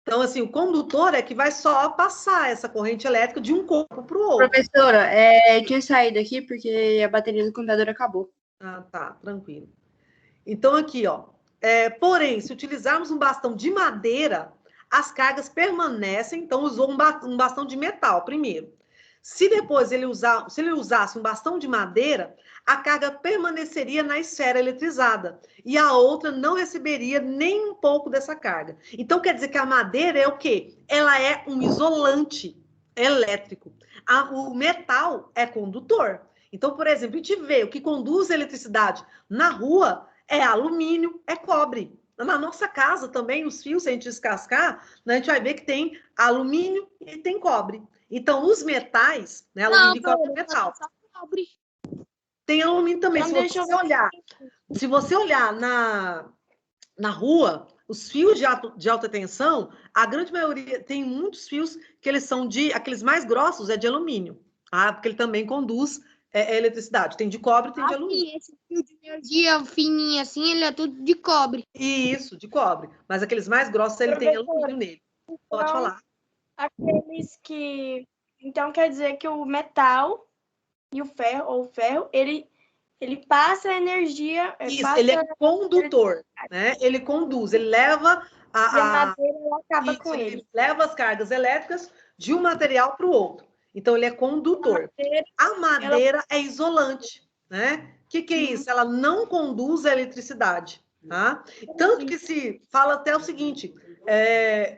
Então, assim, o condutor é que vai só passar essa corrente elétrica de um corpo para o outro. Professora, eu tinha saído aqui porque a bateria do computador acabou. Ah, tá, tranquilo. Então, aqui, ó. Porém, se utilizarmos um bastão de madeira, as cargas permanecem. Então, usou um bastão de metal primeiro. Se depois ele usasse um bastão de madeira, a carga permaneceria na esfera eletrizada e a outra não receberia nem um pouco dessa carga. Então, quer dizer que a madeira é o quê? Ela é um isolante elétrico. O metal é condutor. Então, por exemplo, a gente vê o que conduz a eletricidade na rua é alumínio, é cobre. Na nossa casa também, os fios, se a gente descascar, né, a gente vai ver que tem alumínio e tem cobre. Então, os metais, né, alumínio e cobre é metal. Tem alumínio também. Se você olhar na rua, os fios de alta tensão, a grande maioria, tem muitos fios que eles são aqueles mais grossos, é de alumínio, tá? Porque ele também conduz eletricidade. Tem de cobre, tem de alumínio. Esse fio de energia fininho assim, ele é tudo de cobre. Isso, de cobre. Mas aqueles mais grossos, ele tem alumínio nele. Pode falar. Aqueles que... Então, quer dizer que o metal e o ferro, ele passa a energia... Isso, ele é condutor, né? Ele conduz, ele leva e a madeira ela acaba com ele. Leva as cargas elétricas de um material para o outro. Então, ele é condutor. A madeira é isolante, né? O que é isso? Ela não conduz a eletricidade, tá? Tanto que se fala até o seguinte,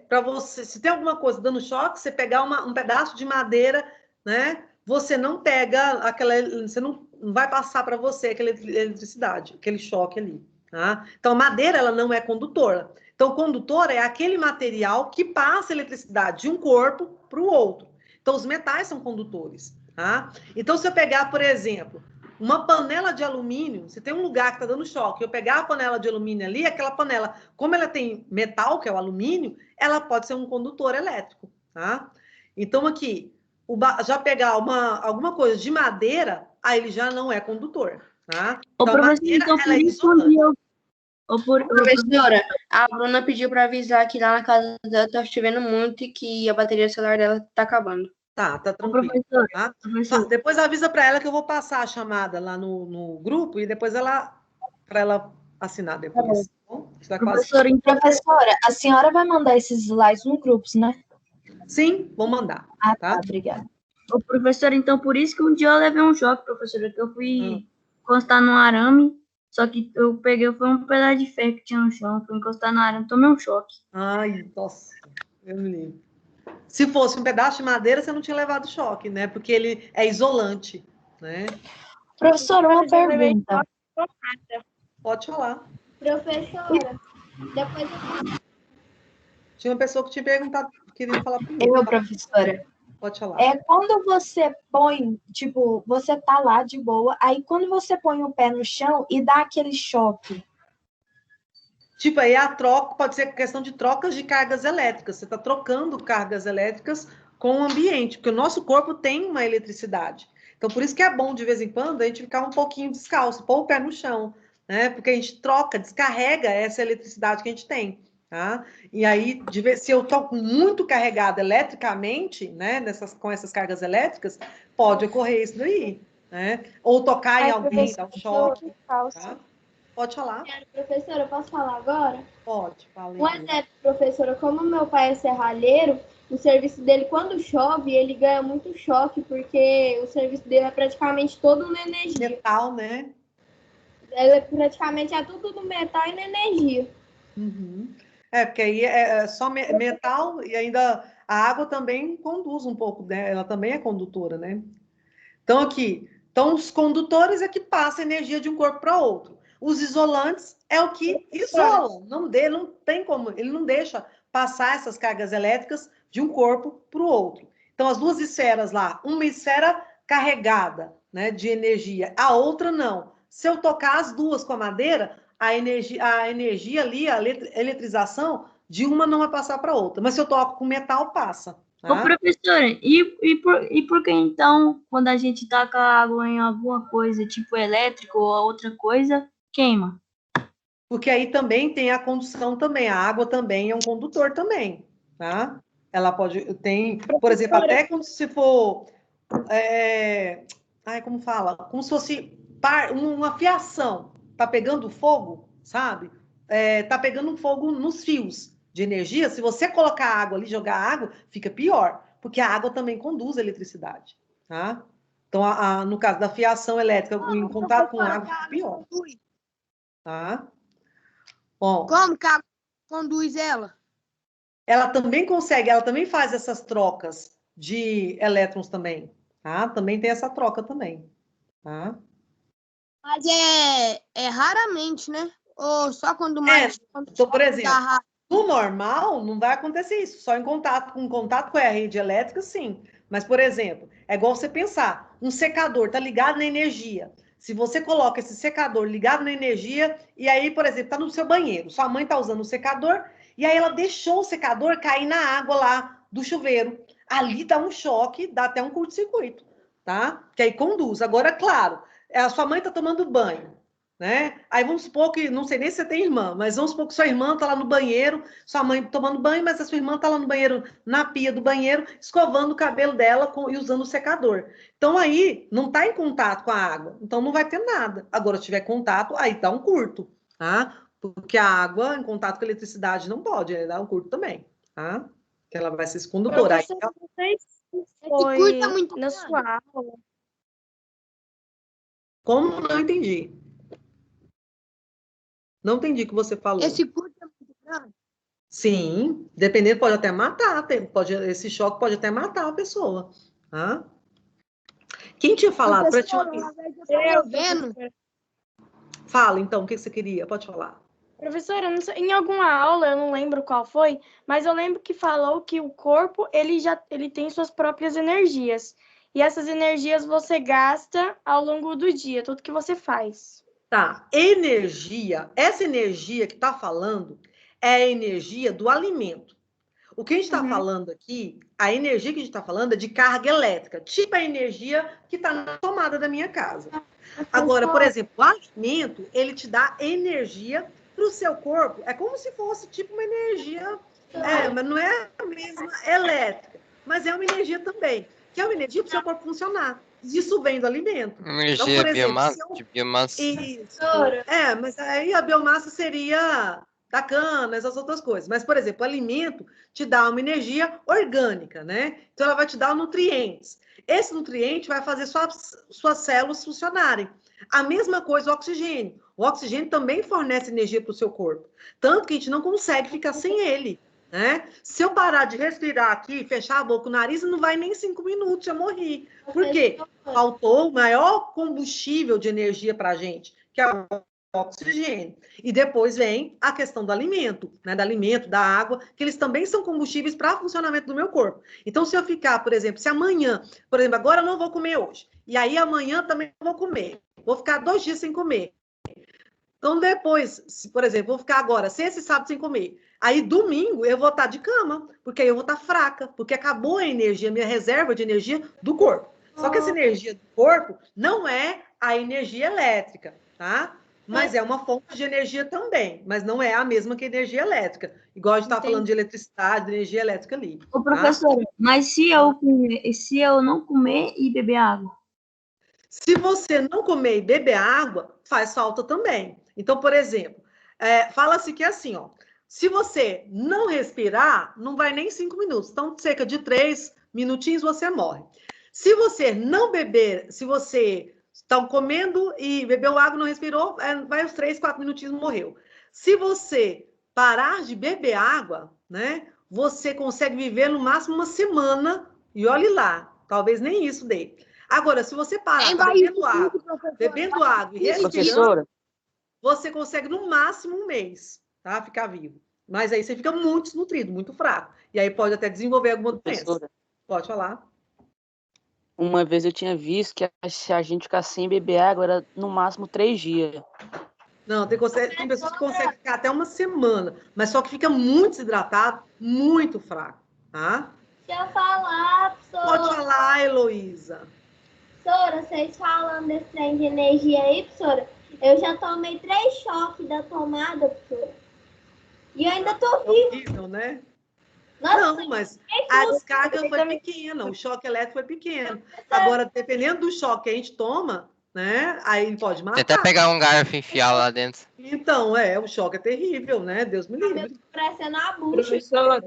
para você, se tem alguma coisa dando choque, você pegar um pedaço de madeira, né? Você não pega você não vai passar para você aquela eletricidade, aquele choque ali, tá? Então, a madeira, ela não é condutora. Então, o condutor é aquele material que passa a eletricidade de um corpo para o outro. Então, os metais são condutores, tá? Então, se eu pegar, por exemplo, uma panela de alumínio, se tem um lugar que está dando choque, eu pegar a panela de alumínio ali, aquela panela, como ela tem metal, que é o alumínio, ela pode ser um condutor elétrico, tá? Então, aqui, já pegar alguma coisa de madeira, aí ele já não é condutor, tá? Então, a madeira, ela é isolante. Professora, a Bruna pediu para avisar que lá na casa dela tá chovendo muito e que a bateria do celular dela tá acabando. Tá tranquilo. Tá? Depois avisa para ela que eu vou passar a chamada lá no grupo e depois para ela assinar depois. Tá bom? Professora, a senhora vai mandar esses slides no grupo, né? Sim, vou mandar. Tá, obrigada. Ô, professora, então por isso que um dia eu levei um choque, professora, que eu fui encostar no arame. Só que eu peguei, foi um pedaço de ferro que tinha no chão, fui encostar na arame, tomei um choque. Ai, nossa, eu me lembro. Se fosse um pedaço de madeira, você não tinha levado choque, né? Porque ele é isolante, né? Professora, uma pergunta. Pode falar. Professora, depois eu... Tinha uma pessoa que tinha perguntado, queria falar primeiro. Eu, professora. Pode falar. Quando você põe, tipo, você tá lá de boa, aí quando você põe o pé no chão e dá aquele choque. Tipo, aí a troca pode ser questão de trocas de cargas elétricas. Você está trocando cargas elétricas com o ambiente, porque o nosso corpo tem uma eletricidade. Então, por isso que é bom, de vez em quando, a gente ficar um pouquinho descalço, pôr o pé no chão, né? Porque a gente troca, descarrega essa eletricidade que a gente tem. Tá? E aí, se eu estou muito carregada eletricamente, né, com essas cargas elétricas, pode ocorrer isso daí, né? Ou tocar em alguém, dar um choque. Tá? Pode falar. Professora, eu posso falar agora? Pode, fala aí. Um exemplo, professora, como meu pai é serralheiro, o serviço dele, quando chove, ele ganha muito choque, porque o serviço dele é praticamente todo na energia. Metal, né? Praticamente é tudo no metal e na energia. Uhum. Porque aí é só metal e ainda a água também conduz um pouco, né? Ela também é condutora, né? Então, os condutores é que passam energia de um corpo para outro. Os isolantes é o que isolam. Não tem como, ele não deixa passar essas cargas elétricas de um corpo para o outro. Então, as duas esferas lá, uma esfera carregada, né, de energia, a outra não. Se eu tocar as duas com a madeira, a energia ali, a eletrização de uma não vai passar para outra. Mas se eu toco com metal, passa. Tá? Ô, professora, e por que então, quando a gente taca água em alguma coisa, tipo elétrico ou outra coisa, queima? Porque aí também tem a condução também. A água também é um condutor também. tá? Ela tem, por exemplo, até como se for, como fala? Como se fosse uma fiação, tá pegando fogo, sabe? Tá pegando fogo nos fios de energia. Se você colocar água ali, jogar água, fica pior, porque a água também conduz a eletricidade, tá? Então, no caso da fiação elétrica, em contato com água, fica pior. Tá? Bom, como que a água conduz ela? Ela também consegue, ela também faz essas trocas de elétrons também, tá? Também tem essa troca também, tá? Mas é raramente, né? Ou só quando mais... Então, por exemplo, no normal, não vai acontecer isso. Só em contato com a rede elétrica, sim. Mas, por exemplo, é igual você pensar, um secador está ligado na energia. Se você coloca esse secador ligado na energia, e aí, por exemplo, está no seu banheiro, sua mãe está usando o secador, e aí ela deixou o secador cair na água lá do chuveiro. Ali dá um choque, dá até um curto-circuito, tá? Que aí conduz. Agora, claro, a sua mãe está tomando banho, né? Aí vamos supor que, não sei nem se você tem irmã, mas vamos supor que sua irmã está lá no banheiro, sua mãe tomando banho, mas a sua irmã está lá no banheiro, na pia do banheiro, escovando o cabelo dela e usando o secador. Então aí não está em contato com a água, então não vai ter nada. Agora, se tiver contato, aí dá um curto, tá? Porque a água em contato com a eletricidade não pode, aí dá um curto também, tá? Que ela vai ser condutora. Aí, foi na sua aula. Como? Não entendi. Não entendi o que você falou. Esse curto é muito grande? Sim, dependendo, pode até matar. Esse choque pode até matar a pessoa. Tá? Quem tinha falado? Fala, então, o que você queria? Pode falar. Professora, não sei, em alguma aula, eu não lembro qual foi, mas eu lembro que falou que o corpo, ele tem suas próprias energias. E essas energias você gasta ao longo do dia, tudo que você faz. Tá, energia, essa energia que está falando é a energia do alimento. O que a gente está falando aqui, a energia que a gente está falando é de carga elétrica, tipo a energia que está na tomada da minha casa. Agora, por exemplo, o alimento, ele te dá energia para o seu corpo. É como se fosse tipo uma energia, mas não é a mesma elétrica, mas é uma energia também, que é uma energia para o seu corpo funcionar. Isso vem do alimento. Energia então, por exemplo, de biomassa. Isso. Mas aí a biomassa seria da cana, essas outras coisas. Mas, por exemplo, o alimento te dá uma energia orgânica, né? Então, ela vai te dar nutrientes. Esse nutriente vai fazer suas células funcionarem. A mesma coisa o oxigênio. O oxigênio também fornece energia para o seu corpo. Tanto que a gente não consegue ficar sem ele, né? Se eu parar de respirar aqui, fechar a boca, o nariz, não vai nem 5 minutos, eu morri. Por quê? Faltou o maior combustível de energia para a gente, que é o oxigênio. E depois vem a questão do alimento, né? Do alimento, da água, que eles também são combustíveis para o funcionamento do meu corpo. Então, se eu ficar, por exemplo, se amanhã, por exemplo, agora eu não vou comer hoje, e aí amanhã também não vou comer, vou ficar 2 dias sem comer. Então, depois, por exemplo, vou ficar agora, sexta e sábado sem comer. Aí, domingo, eu vou estar de cama, porque aí eu vou estar fraca, porque acabou a energia, minha reserva de energia do corpo. Só que essa energia do corpo não é a energia elétrica, tá? Mas é uma fonte de energia também, mas não é a mesma que a energia elétrica. Igual a gente está falando de eletricidade, de energia elétrica ali. Ô, professora, mas se eu não comer e beber água? Se você não comer e beber água, faz falta também. Então, por exemplo, fala-se que é assim, ó. Se você não respirar, não vai nem 5 minutos. Então, cerca de 3 minutinhos você morre. Se você não beber, se você está comendo e bebeu água, não respirou, vai uns 3, 4 minutinhos, morreu. Se você parar de beber água, né, você consegue viver no máximo uma semana, e olhe lá, talvez nem isso dê. Agora, se você parar bebendo água e respirando, você consegue no máximo 1 mês, tá? Ficar vivo. Mas aí você fica muito desnutrido, muito fraco. E aí pode até desenvolver alguma doença. Pode falar. Uma vez eu tinha visto que se a gente ficar sem beber água, era no máximo 3 dias. Não, tem pessoas que conseguem ficar até uma semana, mas só que fica muito desidratado, muito fraco, tá? Deixa eu falar, professora. Pode falar, Heloísa. Professora, vocês falando desse trem de energia aí, professora, eu já tomei 3 choques da tomada, professora. E eu ainda tô viva. Horrível, né? Nossa, Não, mas a descarga foi pequena, o choque elétrico foi pequeno. Agora, dependendo do choque que a gente toma, né? Aí pode matar. Tenta pegar um garfo e enfiar lá dentro. Então, o choque é terrível, né? Deus me livre. Parecendo a bucha. Professora,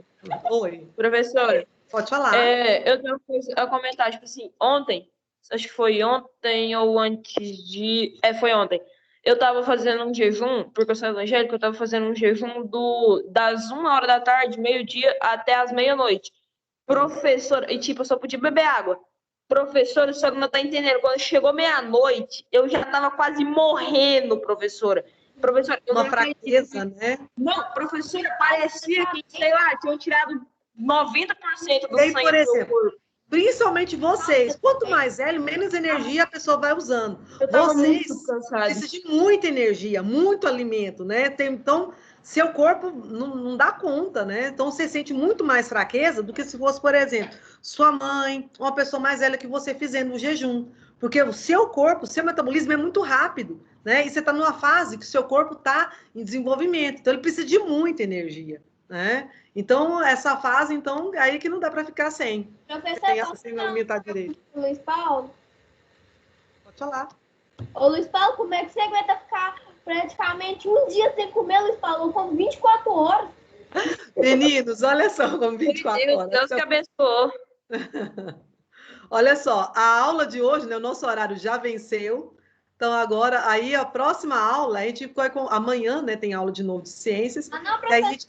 Oi. professora, Pode falar. eu tenho uma coisa a comentar, tipo assim, ontem, acho que foi ontem ou antes de... foi ontem. Eu tava fazendo um jejum, porque eu sou evangélica, eu tava fazendo um jejum das 1h da tarde, meio-dia, até as meia-noite. Professora, e tipo, eu só podia beber água. Professora, a senhora não tá entendendo. Quando chegou meia-noite, eu já tava quase morrendo, professora. Professora, eu Uma não fraqueza, acredito. né? Não, professora, parecia que, sei lá, tinham tirado 90% do E aí, sangue por do meu exemplo, corpo. principalmente vocês, quanto mais velho, menos energia a pessoa vai usando. Eu tava Vocês muito cansada. precisam de muita energia, muito alimento, né? Então, seu corpo não dá conta, né? Então, você sente muito mais fraqueza do que se fosse, por exemplo, sua mãe, uma pessoa mais velha que você fizendo o jejum. Porque o seu corpo, o seu metabolismo é muito rápido, né? E você está numa fase que o seu corpo está em desenvolvimento. Então, ele precisa de muita energia, né? Então, essa fase, aí que não dá para ficar sem. Professor, Sem alimentar direito. Luiz Paulo? Pode falar. Ô, Luiz Paulo, como é que você aguenta ficar praticamente um dia sem comer, Luiz Paulo? Eu como 24 horas. Meninos, olha só, como 24 horas. Deus que abençoou. Olha só, a aula de hoje, né, o nosso horário já venceu. Então, agora, aí a próxima aula, a gente vai amanhã, né, tem aula de novo de ciências. Ah, não, e aí a gente